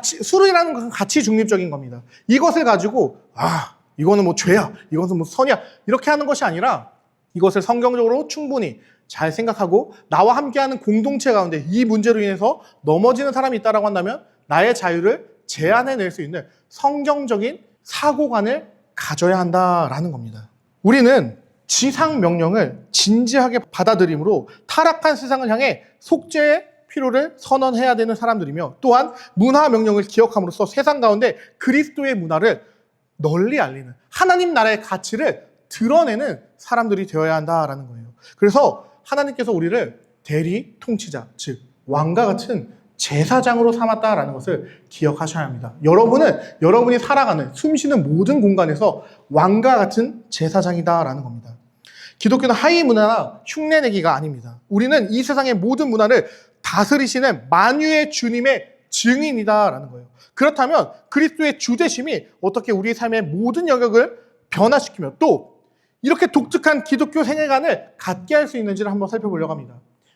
술이라는 것은 가치 중립적인 겁니다. 이것을 가지고 이거는 뭐 죄야, 이것은 뭐 선이야 이렇게 하는 것이 아니라 이것을 성경적으로 충분히 잘 생각하고 나와 함께하는 공동체 가운데 이 문제로 인해서 넘어지는 사람이 있다고 한다면 나의 자유를 제한해낼 수 있는 성경적인 사고관을 가져야 한다라는 겁니다. 우리는 지상 명령을 진지하게 받아들임으로 타락한 세상을 향해 속죄의 필요를 선언해야 되는 사람들이며, 또한 문화 명령을 기억함으로써 세상 가운데 그리스도의 문화를 널리 알리는, 하나님 나라의 가치를 드러내는 사람들이 되어야 한다라는 거예요. 그래서 하나님께서 우리를 대리 통치자, 즉 왕과 같은 제사장으로 삼았다라는 것을 기억하셔야 합니다. 여러분이 살아가는 숨쉬는 모든 공간에서 왕과 같은 제사장이다라는 겁니다. 기독교는 하위 문화나 흉내내기가 아닙니다. 우리는 이 세상의 모든 문화를 다스리시는 만유의 주님의 증인이다라는 거예요. 그렇다면 그리스도의 주되심이 어떻게 우리의 삶의 모든 영역을 변화시키며 또 이렇게 독특한 기독교 세계관을 갖게 할 수 있는지를 한번 살펴보려고 합니다.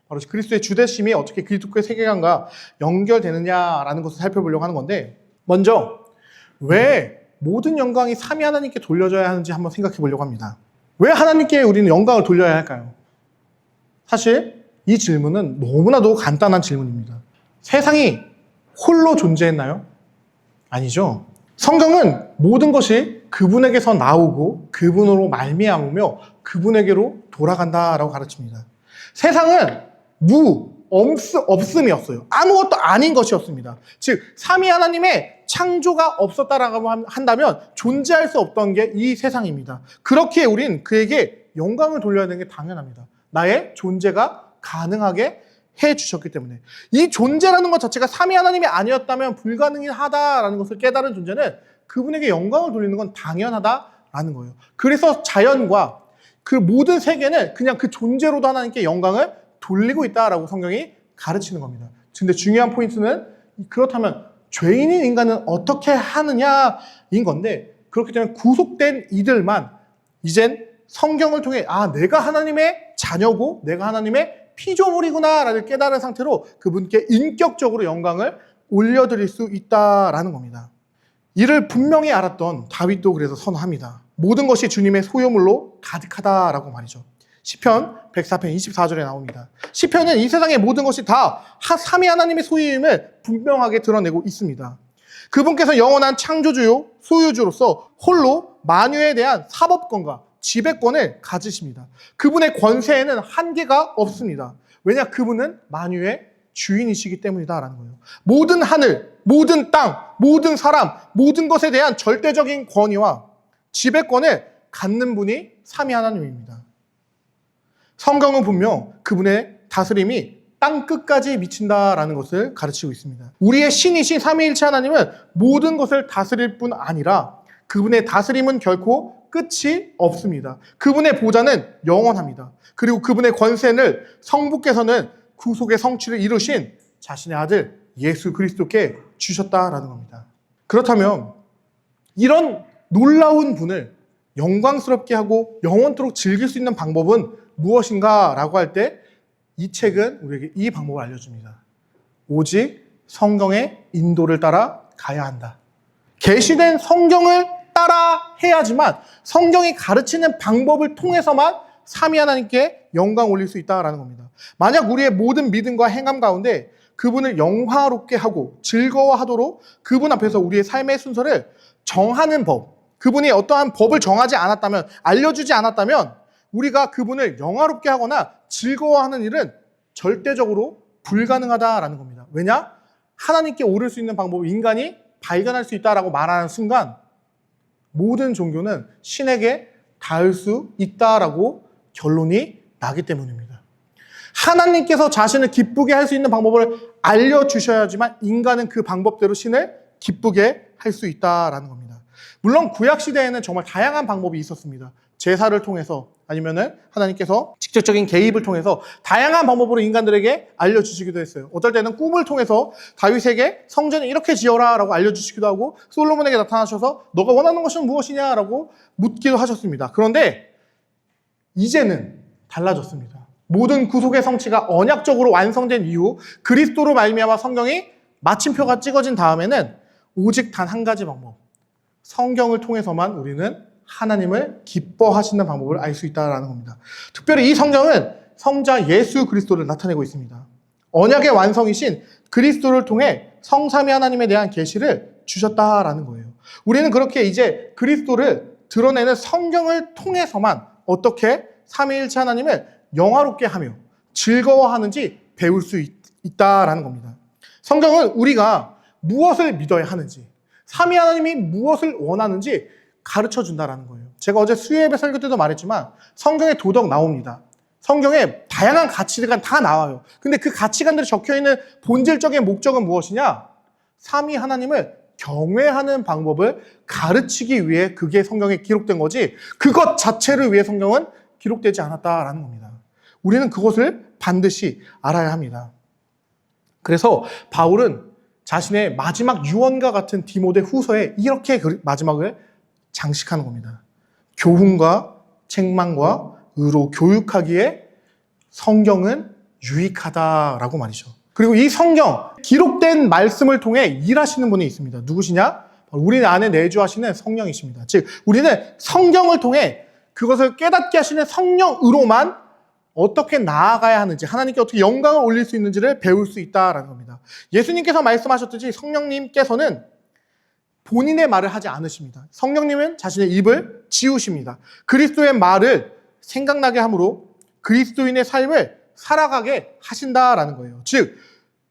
바로 그리스도의 주되심이 어떻게 기독교의 세계관과 연결되느냐라는 것을 살펴보려고 하는 건데, 먼저 왜 모든 영광이 삼위 하나님께 돌려져야 하는지 한번 생각해 보려고 합니다. 왜 하나님께 우리는 영광을 돌려야 할까요? 사실 이 질문은 너무나도 간단한 질문입니다. 세상이 홀로 존재했나요? 아니죠. 성경은 모든 것이 그분에게서 나오고 그분으로 말미암으며 그분에게로 돌아간다라고 가르칩니다. 세상은 없음이었어요. 아무것도 아닌 것이었습니다. 즉 삼위 하나님의 창조가 없었다라고 한다면 존재할 수 없던 게 이 세상입니다. 그렇기에 우린 그에게 영광을 돌려야 되는 게 당연합니다. 나의 존재가 가능하게 해주셨기 때문에. 이 존재라는 것 자체가 삼위 하나님이 아니었다면 불가능하다라는 것을 깨달은 존재는 그분에게 영광을 돌리는 건 당연하다라는 거예요. 그래서 자연과 그 모든 세계는 그냥 그 존재로도 하나님께 영광을 돌리고 있다라고 성경이 가르치는 겁니다. 근데 중요한 포인트는 그렇다면 죄인인 인간은 어떻게 하느냐인 건데, 그렇기 때문에 구속된 이들만 이젠 성경을 통해 내가 하나님의 자녀고 내가 하나님의 피조물이구나 라를 깨달은 상태로 그분께 인격적으로 영광을 올려드릴 수 있다라는 겁니다. 이를 분명히 알았던 다윗도 그래서 선언합니다. 모든 것이 주님의 소유물로 가득하다라고 말이죠. 시편 104편 24절에 나옵니다. 시편은 이 세상의 모든 것이 다 삼위 하나님의 소유임을 분명하게 드러내고 있습니다. 그분께서 영원한 창조주요 소유주로서 홀로 만유에 대한 사법권과 지배권을 가지십니다. 그분의 권세에는 한계가 없습니다. 왜냐? 그분은 만유의 주인이시기 때문이다라는 거예요. 모든 하늘, 모든 땅, 모든 사람, 모든 것에 대한 절대적인 권위와 지배권을 갖는 분이 삼위 하나님입니다. 성경은 분명 그분의 다스림이 땅 끝까지 미친다라는 것을 가르치고 있습니다. 우리의 신이신 삼위일체 하나님은 모든 것을 다스릴 뿐 아니라 그분의 다스림은 결코 끝이 없습니다. 그분의 보좌는 영원합니다. 그리고 그분의 권세를 성부께서는 구속의 성취를 이루신 자신의 아들 예수 그리스도께 주셨다라는 겁니다. 그렇다면 이런 놀라운 분을 영광스럽게 하고 영원토록 즐길 수 있는 방법은 무엇인가 라고 할 때 이 책은 우리에게 이 방법을 알려줍니다. 오직 성경의 인도를 따라 가야 한다. 계시된 성경을 따라 해야지만 성경이 가르치는 방법을 통해서만 삼위 하나님께 영광 올릴 수 있다라는 겁니다. 만약 우리의 모든 믿음과 행함 가운데 그분을 영화롭게 하고 즐거워하도록 그분 앞에서 우리의 삶의 순서를 정하는 법, 그분이 어떠한 법을 정하지 않았다면, 알려주지 않았다면 우리가 그분을 영화롭게 하거나 즐거워하는 일은 절대적으로 불가능하다라는 겁니다. 왜냐? 하나님께 오를 수 있는 방법을 인간이 발견할 수 있다라고 말하는 순간 모든 종교는 신에게 닿을 수 있다라고 결론이 나기 때문입니다. 하나님께서 자신을 기쁘게 할 수 있는 방법을 알려주셔야지만 인간은 그 방법대로 신을 기쁘게 할 수 있다라는 겁니다. 물론 구약시대에는 정말 다양한 방법이 있었습니다. 제사를 통해서 아니면은 하나님께서 직접적인 개입을 통해서 다양한 방법으로 인간들에게 알려주시기도 했어요. 어떨 때는 꿈을 통해서 다윗에게 성전을 이렇게 지어라 라고 알려주시기도 하고 솔로몬에게 나타나셔서 너가 원하는 것은 무엇이냐 라고 묻기도 하셨습니다. 그런데 이제는 달라졌습니다. 모든 구속의 성취가 언약적으로 완성된 이후 그리스도로 말미암아 성경이 마침표가 찍어진 다음에는 오직 단 한 가지 방법, 성경을 통해서만 우리는 하나님을 기뻐하시는 방법을 알 수 있다는 겁니다. 특별히 이 성경은 성자 예수 그리스도를 나타내고 있습니다. 언약의 완성이신 그리스도를 통해 성삼위 하나님에 대한 계시를 주셨다라는 거예요. 우리는 그렇게 이제 그리스도를 드러내는 성경을 통해서만 어떻게 삼위일체 하나님을 영화롭게 하며 즐거워하는지 배울 수 있다라는 겁니다. 성경은 우리가 무엇을 믿어야 하는지, 삼위 하나님이 무엇을 원하는지 가르쳐 준다라는 거예요. 제가 어제 수요예배 설교 때도 말했지만 성경에 도덕 나옵니다. 성경에 다양한 가치관 다 나와요. 근데 그 가치관들이 적혀있는 본질적인 목적은 무엇이냐? 삼위 하나님을 경외하는 방법을 가르치기 위해 그게 성경에 기록된 거지, 그것 자체를 위해 성경은 기록되지 않았다라는 겁니다. 우리는 그것을 반드시 알아야 합니다. 그래서 바울은 자신의 마지막 유언과 같은 디모데 후서에 이렇게 마지막을 장식하는 겁니다. 교훈과 책망과 의로 교육하기에 성경은 유익하다라고 말이죠. 그리고 이 성경, 기록된 말씀을 통해 일하시는 분이 있습니다. 누구시냐? 우리 안에 내주하시는 성령이십니다. 즉, 우리는 성경을 통해 그것을 깨닫게 하시는 성령으로만 어떻게 나아가야 하는지, 하나님께 어떻게 영광을 올릴 수 있는지를 배울 수 있다라는 겁니다. 예수님께서 말씀하셨듯이 성령님께서는 본인의 말을 하지 않으십니다. 성령님은 자신의 입을 지우십니다. 그리스도의 말을 생각나게 함으로 그리스도인의 삶을 살아가게 하신다라는 거예요. 즉,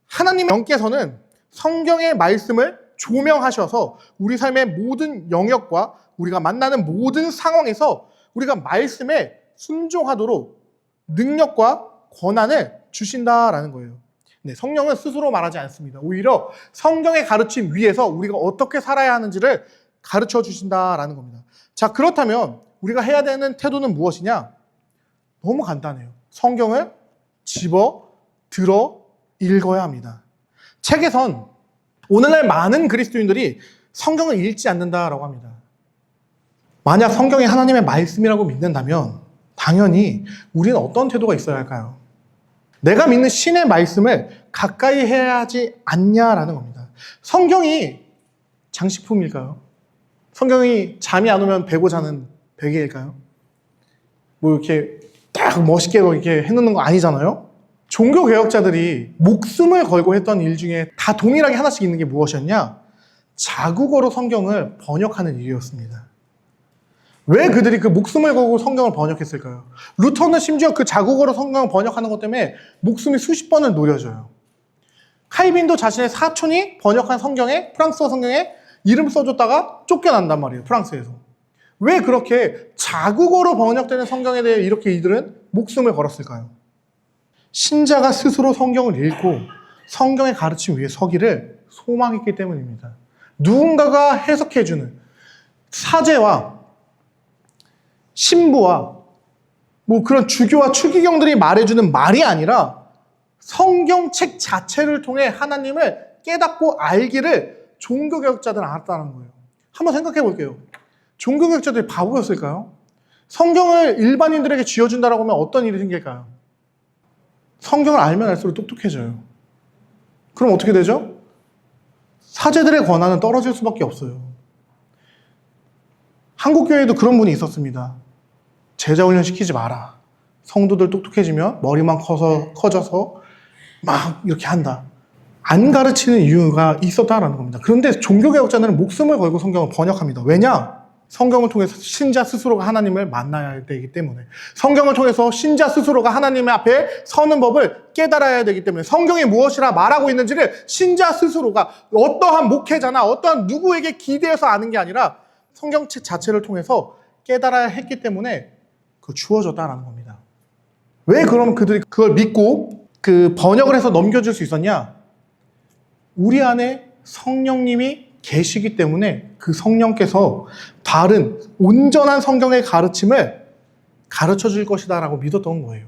하나님의 영께서는 성경의 말씀을 조명하셔서 우리 삶의 모든 영역과 우리가 만나는 모든 상황에서 우리가 말씀에 순종하도록 능력과 권한을 주신다라는 거예요. 네, 성령은 스스로 말하지 않습니다. 오히려 성경의 가르침 위에서 우리가 어떻게 살아야 하는지를 가르쳐 주신다라는 겁니다. 자, 그렇다면 우리가 해야 되는 태도는 무엇이냐? 너무 간단해요. 성경을 집어 들어 읽어야 합니다. 책에선 오늘날 많은 그리스도인들이 성경을 읽지 않는다라고 합니다. 만약 성경이 하나님의 말씀이라고 믿는다면 당연히 우리는 어떤 태도가 있어야 할까요? 내가 믿는 신의 말씀을 가까이 해야 하지 않냐라는 겁니다. 성경이 장식품일까요? 성경이 잠이 안 오면 베고 자는 베개일까요? 뭐 이렇게 딱 멋있게 이렇게 해놓는 거 아니잖아요? 종교개혁자들이 목숨을 걸고 했던 일 중에 다 동일하게 하나씩 있는 게 무엇이었냐? 자국어로 성경을 번역하는 일이었습니다. 왜 그들이 그 목숨을 걸고 성경을 번역했을까요? 루터는 심지어 그 자국어로 성경을 번역하는 것 때문에 목숨이 수십 번을 노려져요. 칼빈도 자신의 사촌이 번역한 성경에, 프랑스어 성경에 이름 써줬다가 쫓겨난단 말이에요, 프랑스에서. 왜 그렇게 자국어로 번역되는 성경에 대해 이렇게 이들은 목숨을 걸었을까요? 신자가 스스로 성경을 읽고 성경의 가르침 위에 서기를 소망했기 때문입니다. 누군가가 해석해주는 사제와 신부와 뭐 그런 주교와 추기경들이 말해주는 말이 아니라 성경책 자체를 통해 하나님을 깨닫고 알기를 종교개혁자들은 알았다는 거예요. 한번 생각해 볼게요. 종교개혁자들이 바보였을까요? 성경을 일반인들에게 쥐어준다라고 하면 어떤 일이 생길까요? 성경을 알면 알수록 똑똑해져요. 그럼 어떻게 되죠? 사제들의 권한은 떨어질 수밖에 없어요. 한국교회에도 그런 분이 있었습니다. 제자훈련 시키지 마라. 성도들 똑똑해지면 머리만 커져서 막 이렇게 한다. 안 가르치는 이유가 있었다라는 겁니다. 그런데 종교개혁자들은 목숨을 걸고 성경을 번역합니다. 왜냐? 성경을 통해서 신자 스스로가 하나님을 만나야 되기 때문에, 성경을 통해서 신자 스스로가 하나님의 앞에 서는 법을 깨달아야 되기 때문에, 성경이 무엇이라 말하고 있는지를 신자 스스로가 어떠한 목회자나 어떠한 누구에게 기대해서 아는 게 아니라 성경책 자체를 통해서 깨달아야 했기 때문에 그 주어졌다라는 겁니다. 왜 그럼 그들이 그걸 믿고 그 번역을 해서 넘겨줄 수 있었냐? 우리 안에 성령님이 계시기 때문에 그 성령께서 바른 온전한 성경의 가르침을 가르쳐 줄 것이다라고 믿었던 거예요.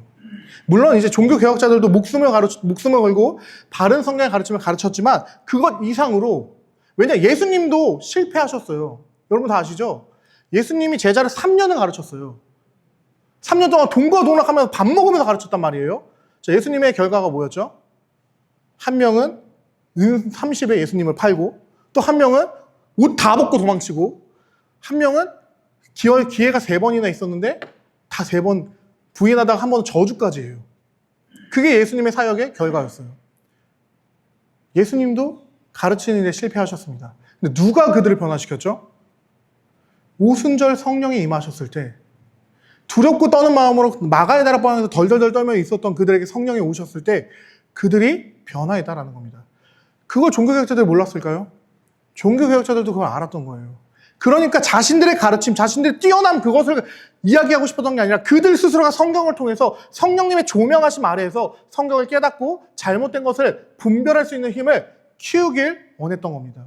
물론 이제 종교 개혁자들도 목숨을 걸고 바른 성경의 가르침을 가르쳤지만 그것 이상으로, 왜냐 예수님도 실패하셨어요. 여러분 다 아시죠? 예수님이 제자를 3년을 가르쳤어요. 3년 동안 동거동락하면서 밥 먹으면서 가르쳤단 말이에요. 자, 예수님의 결과가 뭐였죠? 한 명은 은 30에 예수님을 팔고, 또 한 명은 옷 다 벗고 도망치고, 한 명은 기회가 3번이나 있었는데 다 3번 부인하다가 한 번은 저주까지 해요. 그게 예수님의 사역의 결과였어요. 예수님도 가르치는 일에 실패하셨습니다. 근데 누가 그들을 변화시켰죠? 오순절 성령이 임하셨을 때 두렵고 떠는 마음으로 마가의 다락방에서 덜덜덜 떨며 있었던 그들에게 성령이 오셨을 때 그들이 변화했다라는 겁니다. 그걸 종교개혁자들이 몰랐을까요? 종교개혁자들도 그걸 알았던 거예요. 그러니까 자신들의 가르침, 자신들의 뛰어난 그것을 이야기하고 싶었던 게 아니라 그들 스스로가 성경을 통해서 성령님의 조명하심 아래에서 성경을 깨닫고 잘못된 것을 분별할 수 있는 힘을 키우길 원했던 겁니다.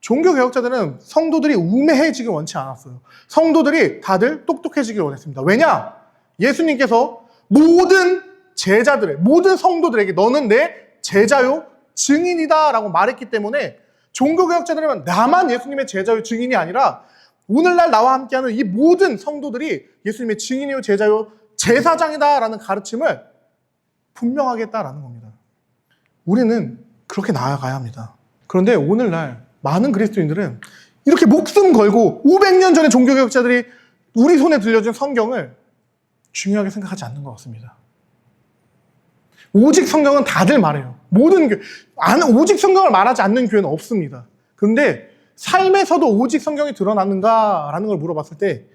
종교개혁자들은 성도들이 우매해지길 원치 않았어요. 성도들이 다들 똑똑해지길 원했습니다. 왜냐? 예수님께서 모든 제자들의, 모든 성도들에게 너는 내 제자요 증인이다 라고 말했기 때문에 종교개혁자들은 나만 예수님의 제자요 증인이 아니라 오늘날 나와 함께하는 이 모든 성도들이 예수님의 증인이요 제자요 제사장이다 라는 가르침을 분명하게 했다라는 겁니다. 우리는 그렇게 나아가야 합니다. 그런데 오늘날 많은 그리스도인들은 이렇게 목숨 걸고 500년 전에 종교개혁자들이 우리 손에 들려준 성경을 중요하게 생각하지 않는 것 같습니다. 오직 성경은 다들 말해요. 모든 교회, 오직 성경을 말하지 않는 교회는 없습니다. 그런데 삶에서도 오직 성경이 드러나는가라는 걸 물어봤을 때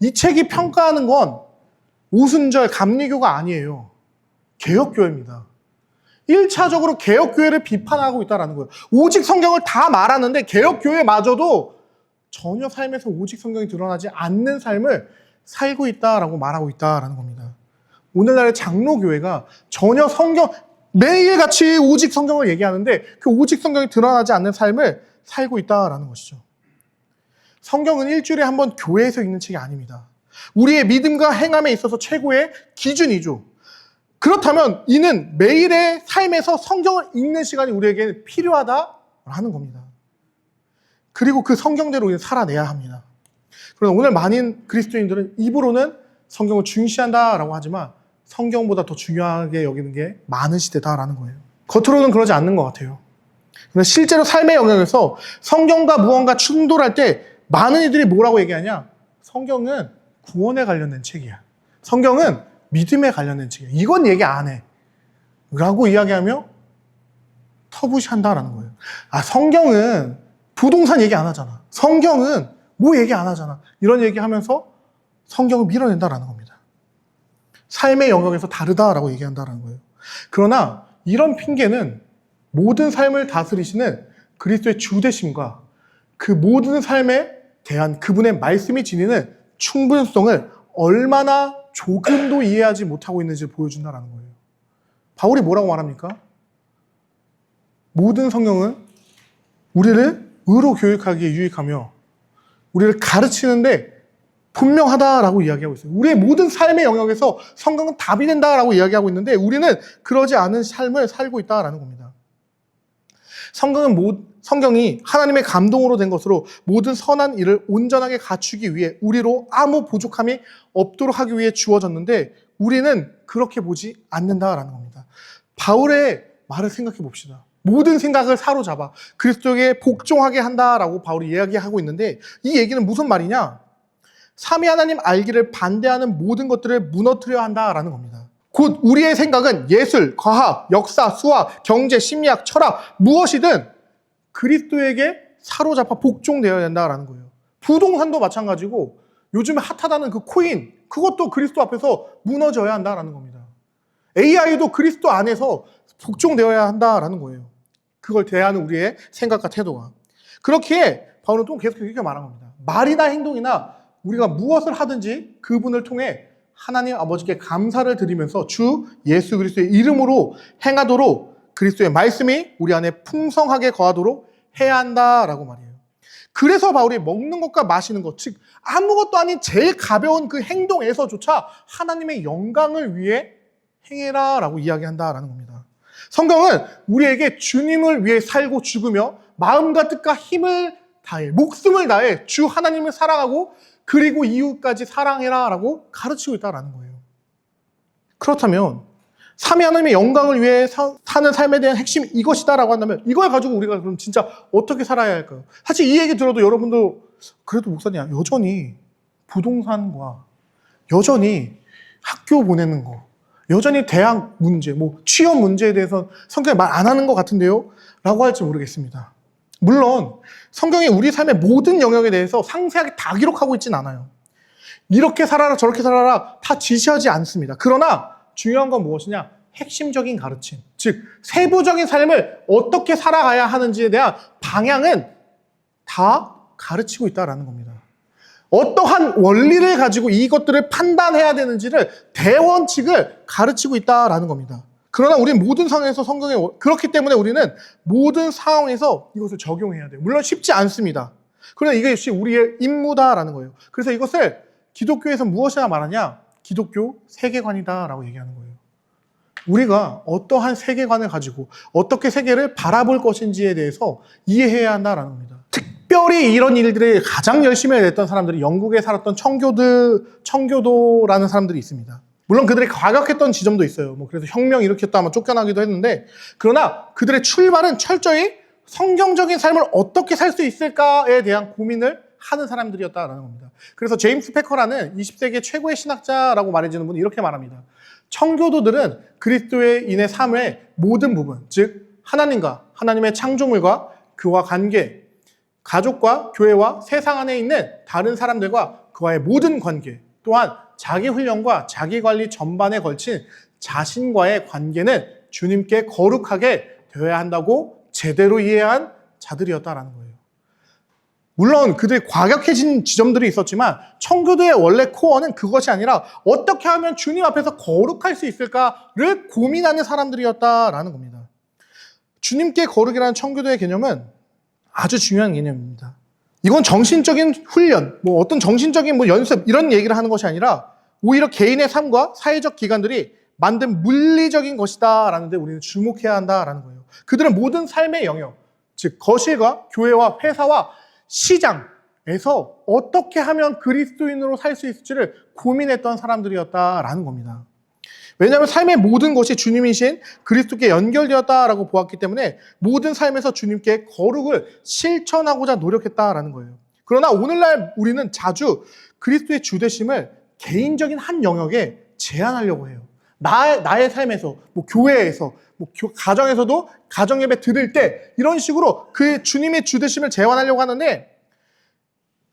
이 책이 평가하는 건 오순절 감리교가 아니에요. 개혁교회입니다. 1차적으로 개혁교회를 비판하고 있다는 거예요. 오직 성경을 다 말하는데 개혁교회마저도 전혀 삶에서 오직 성경이 드러나지 않는 삶을 살고 있다라고 말하고 있다는 겁니다. 오늘날의 장로교회가 전혀 성경, 매일같이 오직 성경을 얘기하는데 그 오직 성경이 드러나지 않는 삶을 살고 있다는 것이죠. 성경은 일주일에 한 번 교회에서 읽는 책이 아닙니다. 우리의 믿음과 행함에 있어서 최고의 기준이죠. 그렇다면 이는 매일의 삶에서 성경을 읽는 시간이 우리에게 필요하다라는 겁니다. 그리고 그 성경대로 우리는 살아내야 합니다. 그러나 오늘 많은 그리스도인들은 입으로는 성경을 중시한다라고 하지만 성경보다 더 중요하게 여기는 게 많은 시대다라는 거예요. 겉으로는 그러지 않는 것 같아요. 그런데 실제로 삶의 영역에서 성경과 무언가 충돌할 때 많은 이들이 뭐라고 얘기하냐? 성경은 구원에 관련된 책이야. 성경은 믿음에 관련된 책이야. 이건 얘기 안 해. 라고 이야기하며 터부시한다라는 거예요. 아, 성경은 부동산 얘기 안 하잖아. 성경은 뭐 얘기 안 하잖아. 이런 얘기하면서 성경을 밀어낸다라는 겁니다. 삶의 영역에서 다르다라고 얘기한다라는 거예요. 그러나 이런 핑계는 모든 삶을 다스리시는 그리스도의 주되심과 그 모든 삶에 대한 그분의 말씀이 지니는 충분성을 얼마나 조금도 이해하지 못하고 있는지를 보여준다는 거예요. 바울이 뭐라고 말합니까? 모든 성경은 우리를 의로 교육하기에 유익하며 우리를 가르치는데 분명하다라고 이야기하고 있어요. 우리의 모든 삶의 영역에서 성경은 답이 된다라고 이야기하고 있는데 우리는 그러지 않은 삶을 살고 있다라는 겁니다. 성경이 하나님의 감동으로 된 것으로 모든 선한 일을 온전하게 갖추기 위해 우리로 아무 부족함이 없도록 하기 위해 주어졌는데 우리는 그렇게 보지 않는다라는 겁니다. 바울의 말을 생각해 봅시다. 모든 생각을 사로잡아 그리스도에게 복종하게 한다라고 바울이 이야기하고 있는데 이 얘기는 무슨 말이냐? 삼위 하나님 알기를 반대하는 모든 것들을 무너뜨려야 한다라는 겁니다. 곧 우리의 생각은 예술, 과학, 역사, 수학, 경제, 심리학, 철학 무엇이든 그리스도에게 사로잡아 복종되어야 된다라는 거예요. 부동산도 마찬가지고 요즘에 핫하다는 그 코인 그것도 그리스도 앞에서 무너져야 한다라는 겁니다. AI도 그리스도 안에서 복종되어야 한다라는 거예요. 그걸 대하는 우리의 생각과 태도가. 그렇기에 바울은 또 계속 이렇게 말한 겁니다. 말이나 행동이나 우리가 무엇을 하든지 그분을 통해 하나님 아버지께 감사를 드리면서 주 예수 그리스도의 이름으로 행하도록 그리스도의 말씀이 우리 안에 풍성하게 거하도록 해야 한다라고 말해요. 그래서 바울이 먹는 것과 마시는 것, 즉 아무것도 아닌 제일 가벼운 그 행동에서조차 하나님의 영광을 위해 행해라라고 이야기한다라는 겁니다. 성경은 우리에게 주님을 위해 살고 죽으며 마음과 뜻과 힘을 다해 목숨을 다해 주 하나님을 사랑하고 그리고 이웃까지 사랑해라라고 가르치고 있다는 거예요. 그렇다면 삼위 하나님의 영광을 위해 사는 삶에 대한 핵심이 이것이다라고 한다면 이걸 가지고 우리가 그럼 진짜 어떻게 살아야 할까요? 사실 이 얘기 들어도 여러분도 그래도 목사님 여전히 부동산과 여전히 학교 보내는 거 여전히 대학 문제, 뭐 취업 문제에 대해서 성경에 말 안 하는 것 같은데요? 라고 할지 모르겠습니다. 물론 성경이 우리 삶의 모든 영역에 대해서 상세하게 다 기록하고 있진 않아요. 이렇게 살아라 저렇게 살아라 다 지시하지 않습니다. 그러나 중요한 건 무엇이냐? 핵심적인 가르침, 즉 세부적인 삶을 어떻게 살아가야 하는지에 대한 방향은 다 가르치고 있다는 겁니다. 어떠한 원리를 가지고 이것들을 판단해야 되는지를 대원칙을 가르치고 있다는 겁니다. 그러나 우리는 모든 상황에서 성경에 그렇기 때문에 우리는 모든 상황에서 이것을 적용해야 돼요. 물론 쉽지 않습니다. 그러나 이게 역시 우리의 임무다라는 거예요. 그래서 이것을 기독교에서 무엇이라 말하냐? 기독교 세계관이다라고 얘기하는 거예요. 우리가 어떠한 세계관을 가지고 어떻게 세계를 바라볼 것인지에 대해서 이해해야 한다라는 겁니다. 특별히 이런 일들에 가장 열심히 했던 사람들이 영국에 살았던 청교도라는 사람들이 있습니다. 물론 그들이 과격했던 지점도 있어요. 그래서 혁명 일으켰다 하면 쫓겨나기도 했는데, 그러나 그들의 출발은 철저히 성경적인 삶을 어떻게 살 수 있을까에 대한 고민을 하는 사람들이었다라는 겁니다. 그래서 제임스 패커라는 20세기 최고의 신학자라고 말해지는 분이 이렇게 말합니다. 청교도들은 그리스도인의 삶의 모든 부분, 즉 하나님과 하나님의 창조물과 그와 관계, 가족과 교회와 세상 안에 있는 다른 사람들과 그와의 모든 관계, 또한 자기 훈련과 자기 관리 전반에 걸친 자신과의 관계는 주님께 거룩하게 되어야 한다고 제대로 이해한 자들이었다라는 거예요. 물론 그들이 과격해진 지점들이 있었지만 청교도의 원래 코어는 그것이 아니라 어떻게 하면 주님 앞에서 거룩할 수 있을까를 고민하는 사람들이었다라는 겁니다. 주님께 거룩이라는 청교도의 개념은 아주 중요한 개념입니다. 이건 정신적인 훈련, 어떤 정신적인 연습 이런 얘기를 하는 것이 아니라 오히려 개인의 삶과 사회적 기관들이 만든 물리적인 것이다 라는 데 우리는 주목해야 한다라는 거예요. 그들은 모든 삶의 영역, 즉 거실과 교회와 회사와 시장에서 어떻게 하면 그리스도인으로 살 수 있을지를 고민했던 사람들이었다라는 겁니다. 왜냐하면 삶의 모든 것이 주님이신 그리스도께 연결되었다라고 보았기 때문에 모든 삶에서 주님께 거룩을 실천하고자 노력했다라는 거예요. 그러나 오늘날 우리는 자주 그리스도의 주되심을 개인적인 한 영역에 제한하려고 해요. 나의 삶에서, 교회에서, 가정에서도 가정예배 드릴 때 이런 식으로 그 주님의 주되심을 제한하려고 하는데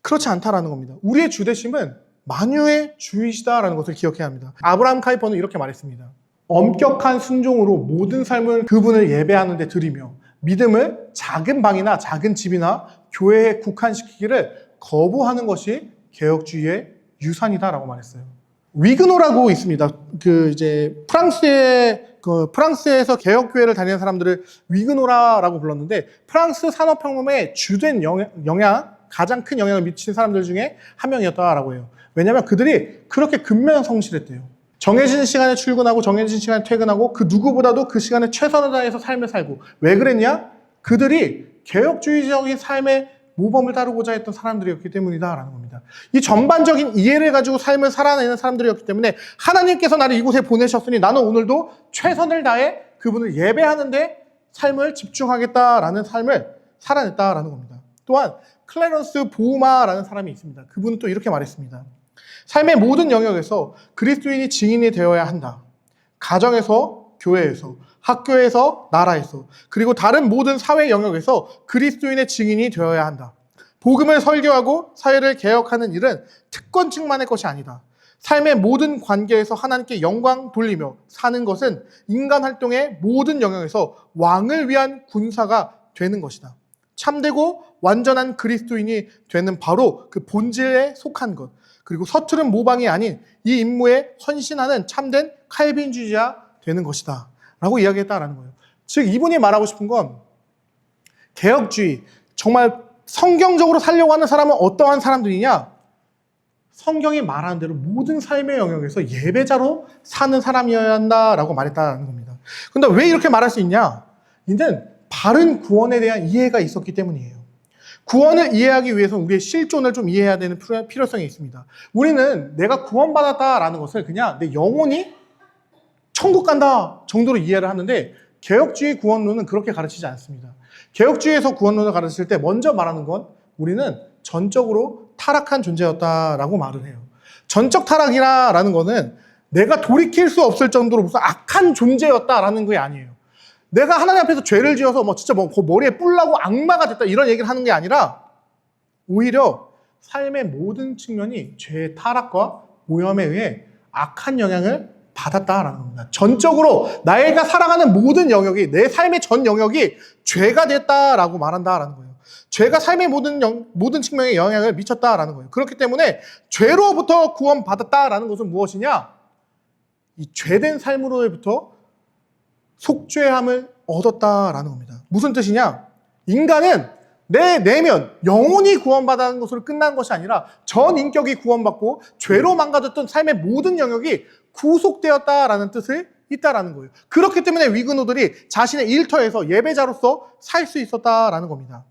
그렇지 않다라는 겁니다. 우리의 주되심은 만유의 주이시다라는 것을 기억해야 합니다. 아브라함 카이퍼는 이렇게 말했습니다. 엄격한 순종으로 모든 삶을 그분을 예배하는 데 드리며 믿음을 작은 방이나 작은 집이나 교회에 국한시키기를 거부하는 것이 개혁주의의 유산이다라고 말했어요. 위그노라고 있습니다. 프랑스에서 개혁교회를 다니는 사람들을 위그노라라고 불렀는데 프랑스 산업혁명에 주된 가장 큰 영향을 미친 사람들 중에 한 명이었다라고 해요. 왜냐하면 그들이 그렇게 근면성실했대요. 정해진 시간에 출근하고 정해진 시간에 퇴근하고 그 누구보다도 그 시간에 최선을 다해서 삶을 살고, 왜 그랬냐? 그들이 개혁주의적인 삶의 모범을 따르고자 했던 사람들이었기 때문이다라는 겁니다. 이 전반적인 이해를 가지고 삶을 살아내는 사람들이었기 때문에 하나님께서 나를 이곳에 보내셨으니 나는 오늘도 최선을 다해 그분을 예배하는데 삶을 집중하겠다라는 삶을 살아냈다라는 겁니다. 또한 클래런스 보우마라는 사람이 있습니다. 그분은 또 이렇게 말했습니다. 삶의 모든 영역에서 그리스도인이 증인이 되어야 한다. 가정에서, 교회에서, 학교에서, 나라에서, 그리고 다른 모든 사회 영역에서 그리스도인의 증인이 되어야 한다. 복음을 설교하고 사회를 개혁하는 일은 특권층만의 것이 아니다. 삶의 모든 관계에서 하나님께 영광 돌리며 사는 것은 인간 활동의 모든 영역에서 왕을 위한 군사가 되는 것이다. 참되고 완전한 그리스도인이 되는 바로 그 본질에 속한 것, 그리고 서투른 모방이 아닌 이 임무에 헌신하는 참된 칼빈주의자 되는 것이다 라고 이야기했다라는 거예요. 즉 이분이 말하고 싶은 건 개혁주의, 정말 성경적으로 살려고 하는 사람은 어떠한 사람들이냐? 성경이 말하는 대로 모든 삶의 영역에서 예배자로 사는 사람이어야 한다라고 말했다는 겁니다. 그런데 왜 이렇게 말할 수 있냐? 이제는 바른 구원에 대한 이해가 있었기 때문이에요. 구원을 이해하기 위해서는 우리의 실존을 좀 이해해야 되는 필요성이 있습니다. 우리는 내가 구원받았다라는 것을 그냥 내 영혼이 천국 간다 정도로 이해를 하는데, 개혁주의 구원론은 그렇게 가르치지 않습니다. 개혁주의에서 구원론을 가르칠 때 먼저 말하는 건 우리는 전적으로 타락한 존재였다라고 말을 해요. 전적 타락이라는 거는 내가 돌이킬 수 없을 정도로 무슨 악한 존재였다라는 게 아니에요. 내가 하나님 앞에서 죄를 지어서 진짜 그 머리에 뿔나고 악마가 됐다 이런 얘기를 하는 게 아니라 오히려 삶의 모든 측면이 죄의 타락과 오염에 의해 악한 영향을 받았다라는 겁니다. 전적으로 내가 살아가는 모든 영역이, 내 삶의 전 영역이 죄가 됐다라고 말한다라는 거예요. 죄가 삶의 모든 측면에 영향을 미쳤다라는 거예요. 그렇기 때문에 죄로부터 구원받았다라는 것은 무엇이냐? 이 죄된 삶으로부터 속죄함을 얻었다라는 겁니다. 무슨 뜻이냐? 인간은 내 내면, 영혼이 구원받는 것으로 끝난 것이 아니라 전 인격이 구원받고 죄로 망가졌던 삶의 모든 영역이 구속되었다라는 뜻을 있다라는 거예요. 그렇기 때문에 위근호들이 자신의 일터에서 예배자로서 살 수 있었다라는 겁니다.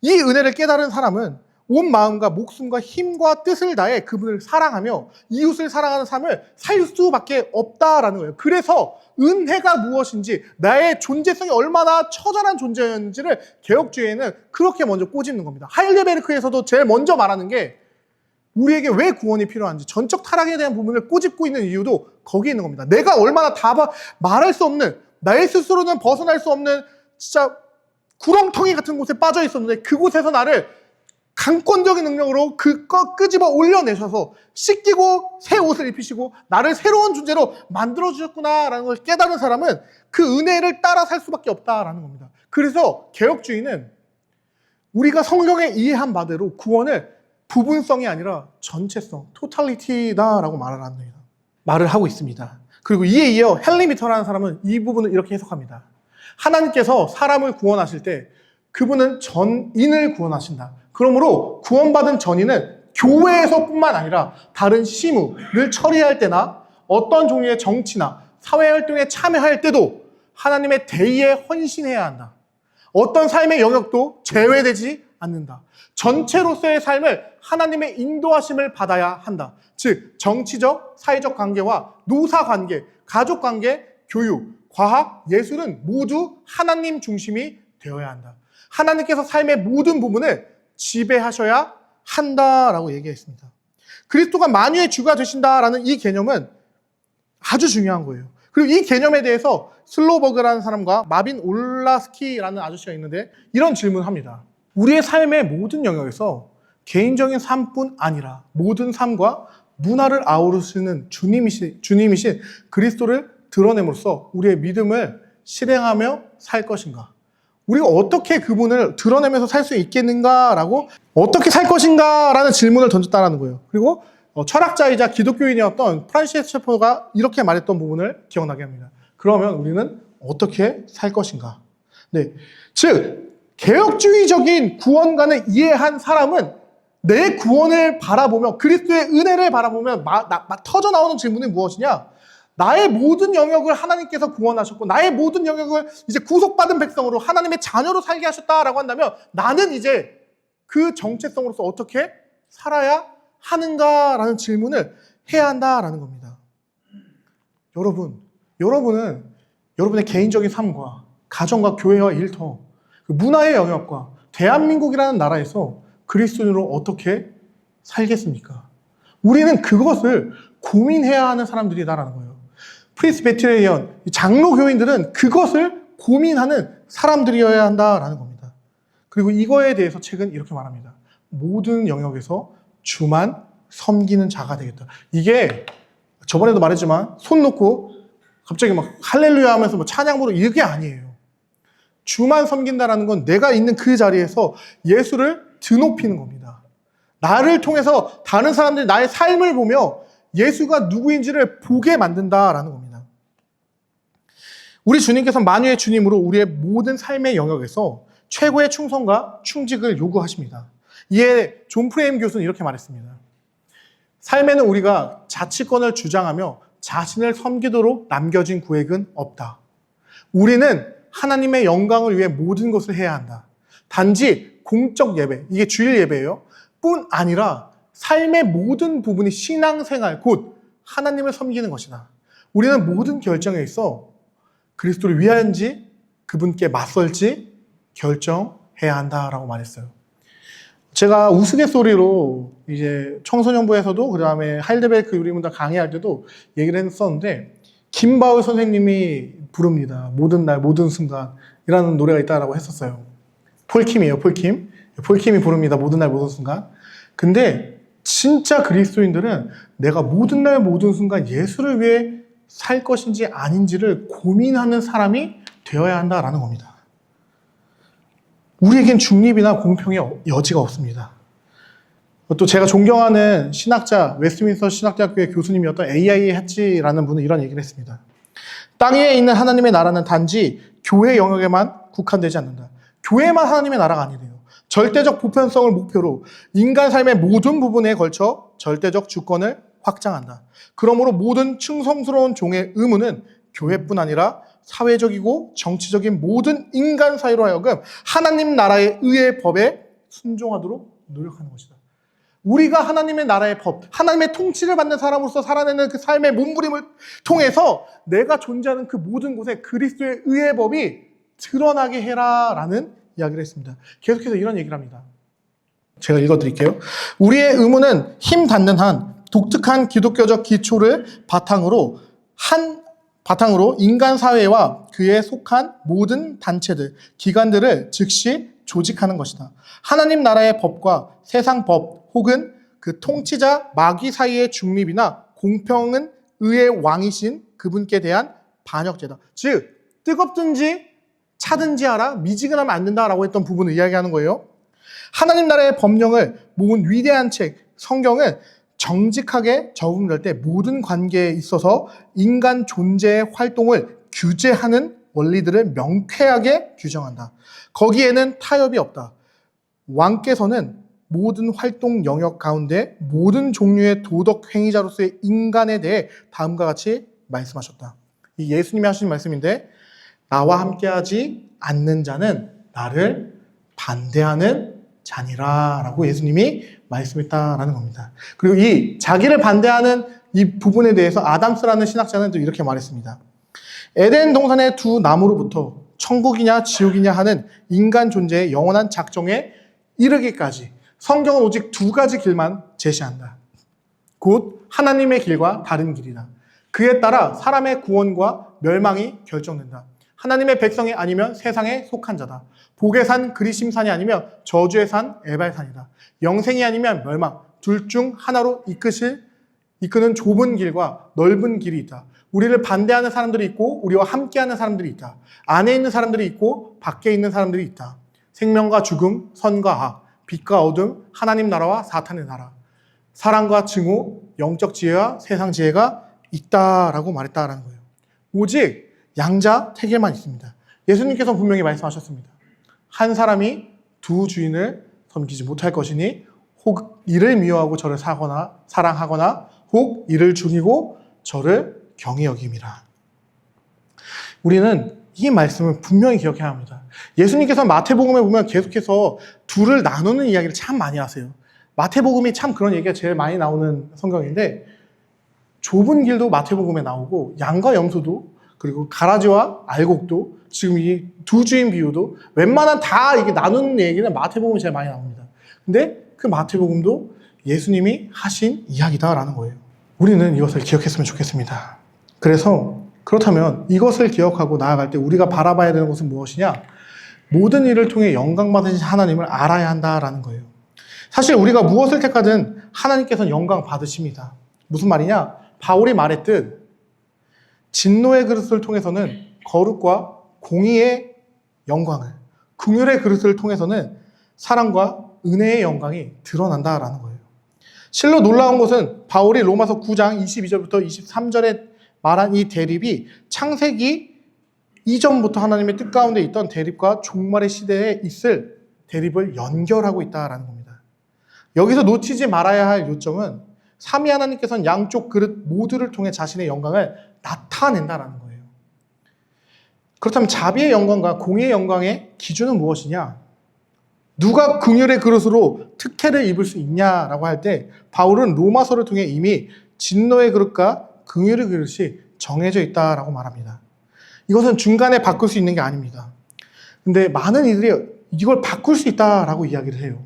이 은혜를 깨달은 사람은 온 마음과 목숨과 힘과 뜻을 다해 그분을 사랑하며 이웃을 사랑하는 삶을 살 수밖에 없다라는 거예요. 그래서 은혜가 무엇인지, 나의 존재성이 얼마나 처절한 존재였는지를 개혁주의에는 그렇게 먼저 꼬집는 겁니다. 하일데베르크에서도 제일 먼저 말하는 게 우리에게 왜 구원이 필요한지, 전적 타락에 대한 부분을 꼬집고 있는 이유도 거기에 있는 겁니다. 내가 얼마나 말할 수 없는, 나의 스스로는 벗어날 수 없는 진짜 구렁텅이 같은 곳에 빠져 있었는데 그곳에서 나를 강권적인 능력으로 끄집어 올려내셔서 씻기고 새 옷을 입히시고 나를 새로운 존재로 만들어주셨구나라는 걸 깨달은 사람은 그 은혜를 따라 살 수밖에 없다라는 겁니다. 그래서 개혁주의는 우리가 성경에 이해한 바대로 구원을 부분성이 아니라 전체성, 토탈리티다라고 말을 하고 있습니다. 그리고 이에 이어 헬리미터라는 사람은 이 부분을 이렇게 해석합니다. 하나님께서 사람을 구원하실 때 그분은 전인을 구원하신다. 그러므로 구원받은 전인은 교회에서뿐만 아니라 다른 시무를 처리할 때나 어떤 종류의 정치나 사회활동에 참여할 때도 하나님의 대의에 헌신해야 한다. 어떤 삶의 영역도 제외되지 않는다. 전체로서의 삶을 하나님의 인도하심을 받아야 한다. 즉 정치적, 사회적 관계와 노사관계, 가족관계, 교육, 과학, 예술은 모두 하나님 중심이 되어야 한다. 하나님께서 삶의 모든 부분을 지배하셔야 한다라고 얘기했습니다. 그리스도가 만유의 주가 되신다라는 이 개념은 아주 중요한 거예요. 그리고 이 개념에 대해서 슬로버그라는 사람과 마빈 올라스키라는 아저씨가 있는데 이런 질문을 합니다. 우리의 삶의 모든 영역에서 개인적인 삶뿐 아니라 모든 삶과 문화를 아우르시는 주님이신 그리스도를 드러냄으로써 우리의 믿음을 실행하며 살 것인가? 우리가 어떻게 그분을 드러내면서 살 수 있겠는가라고, 어떻게 살 것인가라는 질문을 던졌다는 거예요. 그리고 철학자이자 기독교인이었던 프란시스 셰퍼가 이렇게 말했던 부분을 기억나게 합니다. 그러면 우리는 어떻게 살 것인가? 네, 즉 개혁주의적인 구원관을 이해한 사람은 내 구원을 바라보며 그리스도의 은혜를 바라보며 터져 나오는 질문이 무엇이냐? 나의 모든 영역을 하나님께서 구원하셨고 나의 모든 영역을 이제 구속받은 백성으로 하나님의 자녀로 살게 하셨다라고 한다면 나는 이제 그 정체성으로서 어떻게 살아야 하는가라는 질문을 해야 한다라는 겁니다. 여러분은 여러분의 개인적인 삶과 가정과 교회와 일터, 문화의 영역과 대한민국이라는 나라에서 그리스도인으로 어떻게 살겠습니까? 우리는 그것을 고민해야 하는 사람들이다라는 거예요. 프리스베테리언, 장로 교인들은 그것을 고민하는 사람들이어야 한다라는 겁니다. 그리고 이거에 대해서 책은 이렇게 말합니다. 모든 영역에서 주만 섬기는 자가 되겠다. 이게 저번에도 말했지만 손 놓고 갑자기 막 할렐루야 하면서 찬양 부르고 이게 아니에요. 주만 섬긴다라는 건 내가 있는 그 자리에서 예수를 드높이는 겁니다. 나를 통해서 다른 사람들이 나의 삶을 보며 예수가 누구인지를 보게 만든다라는 겁니다. 우리 주님께서 만유의 주님으로 우리의 모든 삶의 영역에서 최고의 충성과 충직을 요구하십니다. 이에 존 프레임 교수는 이렇게 말했습니다. 삶에는 우리가 자치권을 주장하며 자신을 섬기도록 남겨진 구획은 없다. 우리는 하나님의 영광을 위해 모든 것을 해야 한다. 단지 공적 예배, 이게 주일 예배예요, 뿐 아니라 삶의 모든 부분이 신앙생활, 곧 하나님을 섬기는 것이다. 우리는 모든 결정에 있어 그리스도를 위하는지 그분께 맞설지 결정해야 한다라고 말했어요. 제가 우스갯소리로 이제 청소년부에서도 그다음에 하일데베르크 유리문답 강의할 때도 얘기를 했었는데 김바울 선생님이 부릅니다. 모든 날 모든 순간이라는 노래가 있다라고 했었어요. 폴킴이에요. 폴킴이 부릅니다. 모든 날 모든 순간. 근데 진짜 그리스도인들은 내가 모든 날 모든 순간 예수를 위해 살 것인지 아닌지를 고민하는 사람이 되어야 한다라는 겁니다. 우리에겐 중립이나 공평의 여지가 없습니다. 또 제가 존경하는 신학자, 웨스트민스터 신학대학교의 교수님이었던 A.I. 해치라는 분은 이런 얘기를 했습니다. 땅 위에 있는 하나님의 나라는 단지 교회 영역에만 국한되지 않는다. 교회만 하나님의 나라가 아니래요. 절대적 보편성을 목표로 인간 삶의 모든 부분에 걸쳐 절대적 주권을 확장한다. 그러므로 모든 충성스러운 종의 의무는 교회뿐 아니라 사회적이고 정치적인 모든 인간 사회로 하여금 하나님 나라의 의의 법에 순종하도록 노력하는 것이다. 우리가 하나님의 나라의 법, 하나님의 통치를 받는 사람으로서 살아내는 그 삶의 몸부림을 통해서 내가 존재하는 그 모든 곳에 그리스도의 의의 법이 드러나게 해라라는 이야기를 했습니다. 계속해서 이런 얘기를 합니다. 제가 읽어드릴게요. 우리의 의무는 힘 닿는 한 독특한 기독교적 기초를 바탕으로 인간 사회와 그에 속한 모든 단체들, 기관들을 즉시 조직하는 것이다. 하나님 나라의 법과 세상 법 혹은 그 통치자 마귀 사이의 중립이나 공평은 의의 왕이신 그분께 대한 반역죄다. 즉 뜨겁든지 차든지 하라, 미지근하면 안 된다라고 했던 부분을 이야기하는 거예요. 하나님 나라의 법령을 모은 위대한 책 성경은 정직하게 적용될 때 모든 관계에 있어서 인간 존재의 활동을 규제하는 원리들을 명쾌하게 규정한다. 거기에는 타협이 없다. 왕께서는 모든 활동 영역 가운데 모든 종류의 도덕 행위자로서의 인간에 대해 다음과 같이 말씀하셨다. 이 예수님이 하신 말씀인데, 나와 함께하지 않는 자는 나를 반대하는 자니라 라고 예수님이 말씀했다라는 겁니다. 그리고 이 자기를 반대하는 이 부분에 대해서 아담스라는 신학자는 또 이렇게 말했습니다. 에덴 동산의 두 나무로부터 천국이냐 지옥이냐 하는 인간 존재의 영원한 작정에 이르기까지 성경은 오직 두 가지 길만 제시한다. 곧 하나님의 길과 다른 길이다. 그에 따라 사람의 구원과 멸망이 결정된다. 하나님의 백성이 아니면 세상에 속한 자다. 복의 산 그리심산이 아니면 저주의 산 에발산이다. 영생이 아니면 멸망, 둘 중 하나로 이끄는 좁은 길과 넓은 길이 있다. 우리를 반대하는 사람들이 있고 우리와 함께하는 사람들이 있다. 안에 있는 사람들이 있고 밖에 있는 사람들이 있다. 생명과 죽음, 선과 악, 빛과 어둠, 하나님 나라와 사탄의 나라, 사랑과 증오, 영적 지혜와 세상 지혜가 있다라고 말했다라는 거예요. 오직 양자 태길만 있습니다. 예수님께서 분명히 말씀하셨습니다. 한 사람이 두 주인을 섬기지 못할 것이니 혹 이를 미워하고 저를 사랑하거나 혹 이를 죽이고 저를 경히 여김이라. 우리는 이 말씀을 분명히 기억해야 합니다. 예수님께서 마태복음에 보면 계속해서 둘을 나누는 이야기를 참 많이 하세요. 마태복음이 참 그런 얘기가 제일 많이 나오는 성경인데, 좁은 길도 마태복음에 나오고 양과 염소도, 그리고 가라지와 알곡도, 지금 이 두 주인 비유도 웬만한 다 이게 나누는 얘기는 마태복음이 제일 많이 나옵니다. 근데 그 마태복음도 예수님이 하신 이야기다라는 거예요. 우리는 이것을 기억했으면 좋겠습니다. 그렇다면 이것을 기억하고 나아갈 때 우리가 바라봐야 되는 것은 무엇이냐? 모든 일을 통해 영광 받으신 하나님을 알아야 한다라는 거예요. 사실 우리가 무엇을 택하든 하나님께서는 영광 받으십니다. 무슨 말이냐? 바울이 말했듯 진노의 그릇을 통해서는 거룩과 공의의 영광을, 긍휼의 그릇을 통해서는 사랑과 은혜의 영광이 드러난다라는 거예요. 실로 놀라운 것은 바울이 로마서 9장 22절부터 23절에 말한 이 대립이 창세기 이전부터 하나님의 뜻 가운데 있던 대립과 종말의 시대에 있을 대립을 연결하고 있다라는 겁니다. 여기서 놓치지 말아야 할 요점은 삼위 하나님께서는 양쪽 그릇 모두를 통해 자신의 영광을 나타낸다라는 거예요. 그렇다면 자비의 영광과 공의의 영광의 기준은 무엇이냐? 누가 긍휼의 그릇으로 특혜를 입을 수 있냐라고 할 때 바울은 로마서를 통해 이미 진노의 그릇과 긍휼의 그릇이 정해져 있다라고 말합니다. 이것은 중간에 바꿀 수 있는 게 아닙니다. 근데 많은 이들이 이걸 바꿀 수 있다라고 이야기를 해요.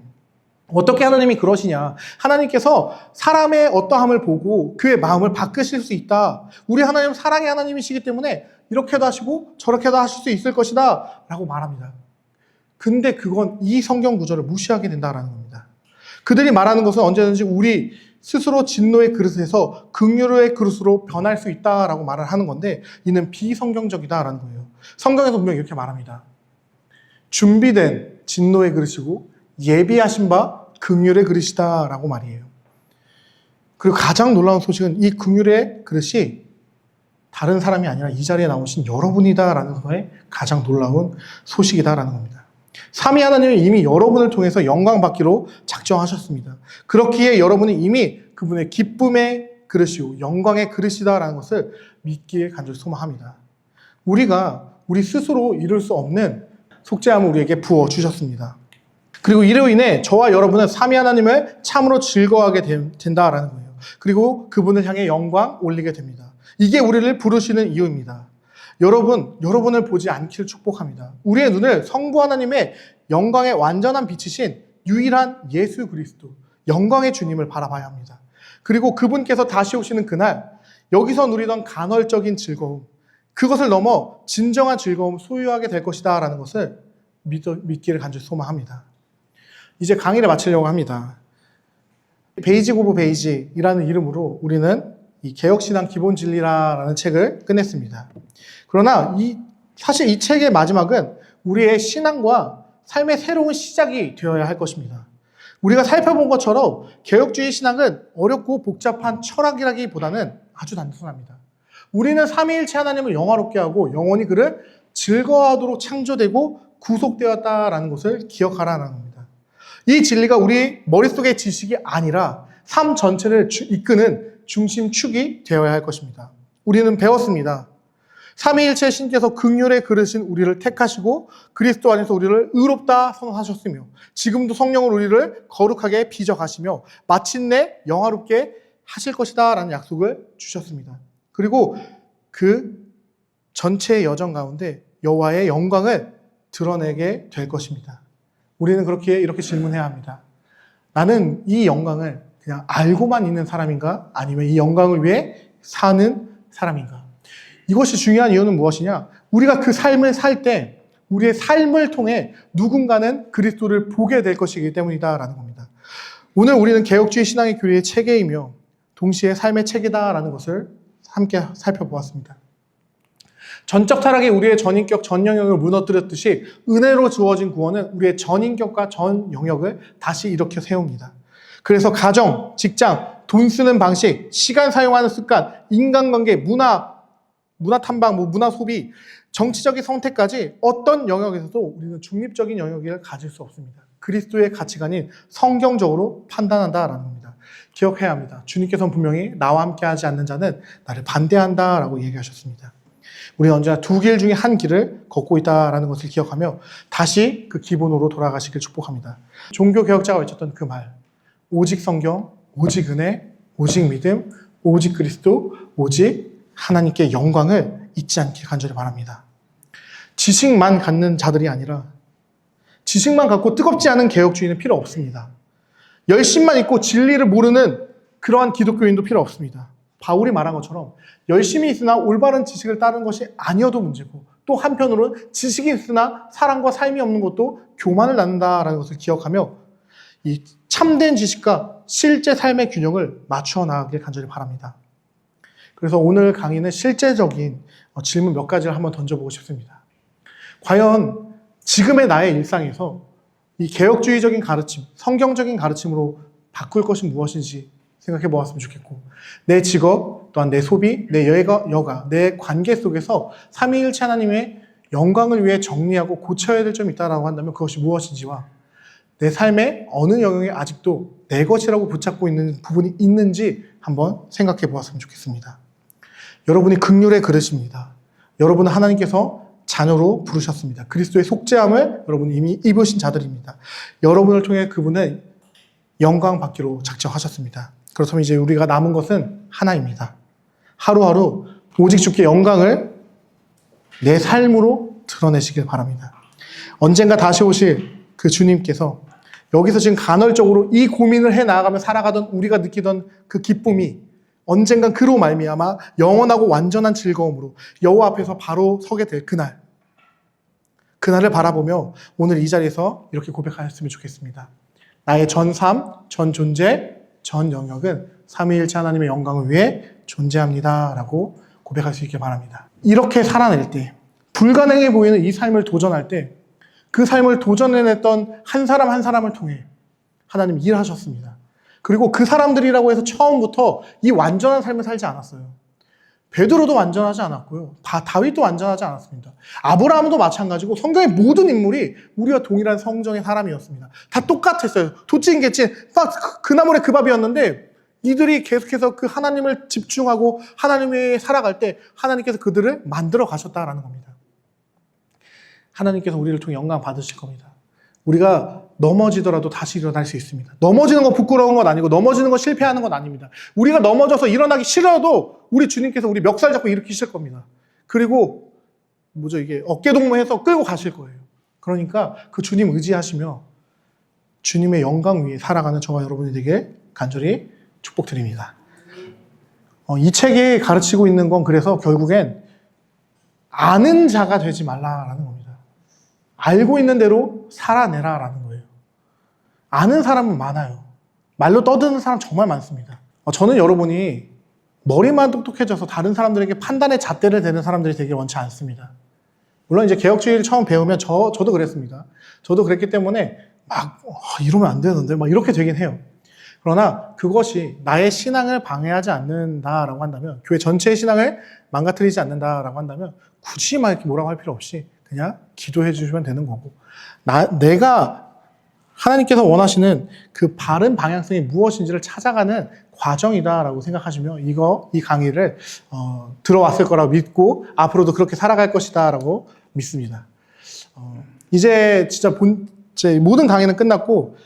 어떻게 하나님이 그러시냐? 하나님께서 사람의 어떠함을 보고 그의 마음을 바꾸실 수 있다. 우리 하나님은 사랑의 하나님이시기 때문에 이렇게도 하시고 저렇게도 하실 수 있을 것이다 라고 말합니다. 근데 그건 이 성경 구절을 무시하게 된다라는 겁니다. 그들이 말하는 것은 언제든지 우리 스스로 진노의 그릇에서 긍휼의 그릇으로 변할 수 있다라고 말을 하는 건데, 이는 비성경적이다라는 거예요. 성경에서 분명히 이렇게 말합니다. 준비된 진노의 그릇이고 예비하신 바 긍휼의 그릇이다라고 말이에요. 그리고 가장 놀라운 소식은 이 긍휼의 그릇이 다른 사람이 아니라 이 자리에 나오신 여러분이다라는 거에 가장 놀라운 소식이다라는 겁니다. 삼위 하나님은 이미 여러분을 통해서 영광 받기로 작정하셨습니다. 그렇기에 여러분은 이미 그분의 기쁨의 그릇이요 영광의 그릇이다라는 것을 믿기에 간절히 소망합니다. 우리가 우리 스스로 이룰 수 없는 속죄함을 우리에게 부어주셨습니다. 그리고 이로 인해 저와 여러분은 삼위 하나님을 참으로 즐거워하게 된다라는 거예요. 그리고 그분을 향해 영광 올리게 됩니다. 이게 우리를 부르시는 이유입니다. 여러분을 보지 않기를 축복합니다. 우리의 눈을 성부 하나님의 영광의 완전한 빛이신 유일한 예수 그리스도, 영광의 주님을 바라봐야 합니다. 그리고 그분께서 다시 오시는 그날, 여기서 누리던 간헐적인 즐거움, 그것을 넘어 진정한 즐거움 소유하게 될 것이다 라는 것을 믿기를 간절히 소망합니다. 이제 강의를 마치려고 합니다. 베이직 오브 베이직이라는 이름으로 우리는 이 개혁신앙 기본 진리라는 책을 끝냈습니다. 그러나 사실 이 책의 마지막은 우리의 신앙과 삶의 새로운 시작이 되어야 할 것입니다. 우리가 살펴본 것처럼 개혁주의 신앙은 어렵고 복잡한 철학이라기보다는 아주 단순합니다. 우리는 삼위일체 하나님을 영화롭게 하고 영원히 그를 즐거워하도록 창조되고 구속되었다라는 것을 기억하라는 겁니다. 이 진리가 우리 머릿속의 지식이 아니라 삶 전체를 이끄는 중심축이 되어야 할 것입니다. 우리는 배웠습니다. 삼위일체 신께서 긍휼의 그릇인 우리를 택하시고 그리스도 안에서 우리를 의롭다 선언하셨으며 지금도 성령으로 우리를 거룩하게 빚어가시며 마침내 영화롭게 하실 것이다 라는 약속을 주셨습니다. 그리고 그 전체의 여정 가운데 여호와의 영광을 드러내게 될 것입니다. 우리는 이렇게 질문해야 합니다. 나는 이 영광을 그냥 알고만 있는 사람인가? 아니면 이 영광을 위해 사는 사람인가? 이것이 중요한 이유는 무엇이냐? 우리가 그 삶을 살 때 우리의 삶을 통해 누군가는 그리스도를 보게 될 것이기 때문이다라는 겁니다. 오늘 우리는 개혁주의 신앙의 교리의 체계이며 동시에 삶의 체계다라는 것을 함께 살펴보았습니다. 전적 타락이 우리의 전인격, 전 영역을 무너뜨렸듯이 은혜로 주어진 구원은 우리의 전인격과 전 영역을 다시 일으켜 세웁니다. 그래서 가정, 직장, 돈 쓰는 방식, 시간 사용하는 습관, 인간관계, 문화 탐방, 문화 소비, 정치적인 선택까지 어떤 영역에서도 우리는 중립적인 영역을 가질 수 없습니다. 그리스도의 가치관인 성경적으로 판단한다라는 겁니다. 기억해야 합니다. 주님께서는 분명히 나와 함께 하지 않는 자는 나를 반대한다라고 얘기하셨습니다. 우리는 언제나 두 길 중에 한 길을 걷고 있다라는 것을 기억하며 다시 그 기본으로 돌아가시길 축복합니다. 종교개혁자가 외쳤던 그 말, 오직 성경, 오직 은혜, 오직 믿음, 오직 그리스도, 오직 하나님께 영광을 잊지 않길 간절히 바랍니다. 지식만 갖는 자들이 아니라 지식만 갖고 뜨겁지 않은 개혁주의는 필요 없습니다. 열심만 있고 진리를 모르는 그러한 기독교인도 필요 없습니다. 바울이 말한 것처럼 열심히 있으나 올바른 지식을 따르는 것이 아니어도 문제고, 또 한편으로는 지식이 있으나 사랑과 삶이 없는 것도 교만을 낳는다라는 것을 기억하며 이 참된 지식과 실제 삶의 균형을 맞추어 나가길 간절히 바랍니다. 그래서 오늘 강의는 실제적인 질문 몇 가지를 한번 던져보고 싶습니다. 과연 지금의 나의 일상에서 이 개혁주의적인 가르침, 성경적인 가르침으로 바꿀 것이 무엇인지 생각해 보았으면 좋겠고, 내 직업, 또한 내 소비, 내 여가, 내 관계 속에서 삼위일체 하나님의 영광을 위해 정리하고 고쳐야 될 점이 있다고 한다면 그것이 무엇인지와 내 삶의 어느 영역에 아직도 내 것이라고 붙잡고 있는 부분이 있는지 한번 생각해 보았으면 좋겠습니다. 여러분이 긍휼의 그릇입니다. 여러분은 하나님께서 자녀로 부르셨습니다. 그리스도의 속죄함을 여러분이 이미 입으신 자들입니다. 여러분을 통해 그분의 영광 받기로 작정하셨습니다. 그렇다면 이제 우리가 남은 것은 하나입니다. 하루하루 오직 주께 영광을 내 삶으로 드러내시길 바랍니다. 언젠가 다시 오실 그 주님께서 여기서 지금 간헐적으로 이 고민을 해 나아가며 살아가던 우리가 느끼던 그 기쁨이 언젠간 그로 말미암아 영원하고 완전한 즐거움으로 여호와 앞에서 바로 서게 될 그날을 바라보며 오늘 이 자리에서 이렇게 고백하였으면 좋겠습니다. 나의 전 삶, 전 존재, 전 영역은 삼위일체 하나님의 영광을 위해 존재합니다 라고 고백할 수 있길 바랍니다. 이렇게 살아낼 때, 불가능해 보이는 이 삶을 도전할 때 그 삶을 도전해냈던 한 사람 한 사람을 통해 하나님 일하셨습니다. 그리고 그 사람들이라고 해서 처음부터 이 완전한 삶을 살지 않았어요. 베드로도 완전하지 않았고요. 다윗도 완전하지 않았습니다. 아브라함도 마찬가지고 성경의 모든 인물이 우리와 동일한 성정의 사람이었습니다. 다 똑같았어요. 도찐 개찐 그 나물에 그 밥이었는데 이들이 계속해서 그 하나님을 집중하고 하나님 외에 살아갈 때 하나님께서 그들을 만들어 가셨다라는 겁니다. 하나님께서 우리를 통해 영광 받으실 겁니다. 우리가 넘어지더라도 다시 일어날 수 있습니다. 넘어지는 거 부끄러운 건 아니고 넘어지는 거 실패하는 건 아닙니다. 우리가 넘어져서 일어나기 싫어도 우리 주님께서 우리 멱살 잡고 일으키실 겁니다. 그리고 이게 어깨동무해서 끌고 가실 거예요. 그러니까 그 주님 의지하시며 주님의 영광 위에 살아가는 저와 여러분이 되게 간절히 축복드립니다. 이 책이 가르치고 있는 건 그래서 결국엔 아는 자가 되지 말라라는 겁니다. 알고 있는 대로 살아내라라는 거예요. 아는 사람은 많아요. 말로 떠드는 사람 정말 많습니다. 저는 여러분이 머리만 똑똑해져서 다른 사람들에게 판단의 잣대를 대는 사람들이 되게 원치 않습니다. 물론 이제 개혁주의를 처음 배우면 저도 그랬습니다. 저도 그랬기 때문에 이러면 안 되는데 이렇게 되긴 해요. 그러나 그것이 나의 신앙을 방해하지 않는다라고 한다면, 교회 전체의 신앙을 망가뜨리지 않는다라고 한다면 굳이 이렇게 뭐라고 할 필요 없이 그냥 기도해 주시면 되는 거고, 내가 하나님께서 원하시는 그 바른 방향성이 무엇인지를 찾아가는 과정이다라고 생각하시면 이 강의를 들어왔을 거라고 믿고 앞으로도 그렇게 살아갈 것이다라고 믿습니다. 이제 진짜 모든 강의는 끝났고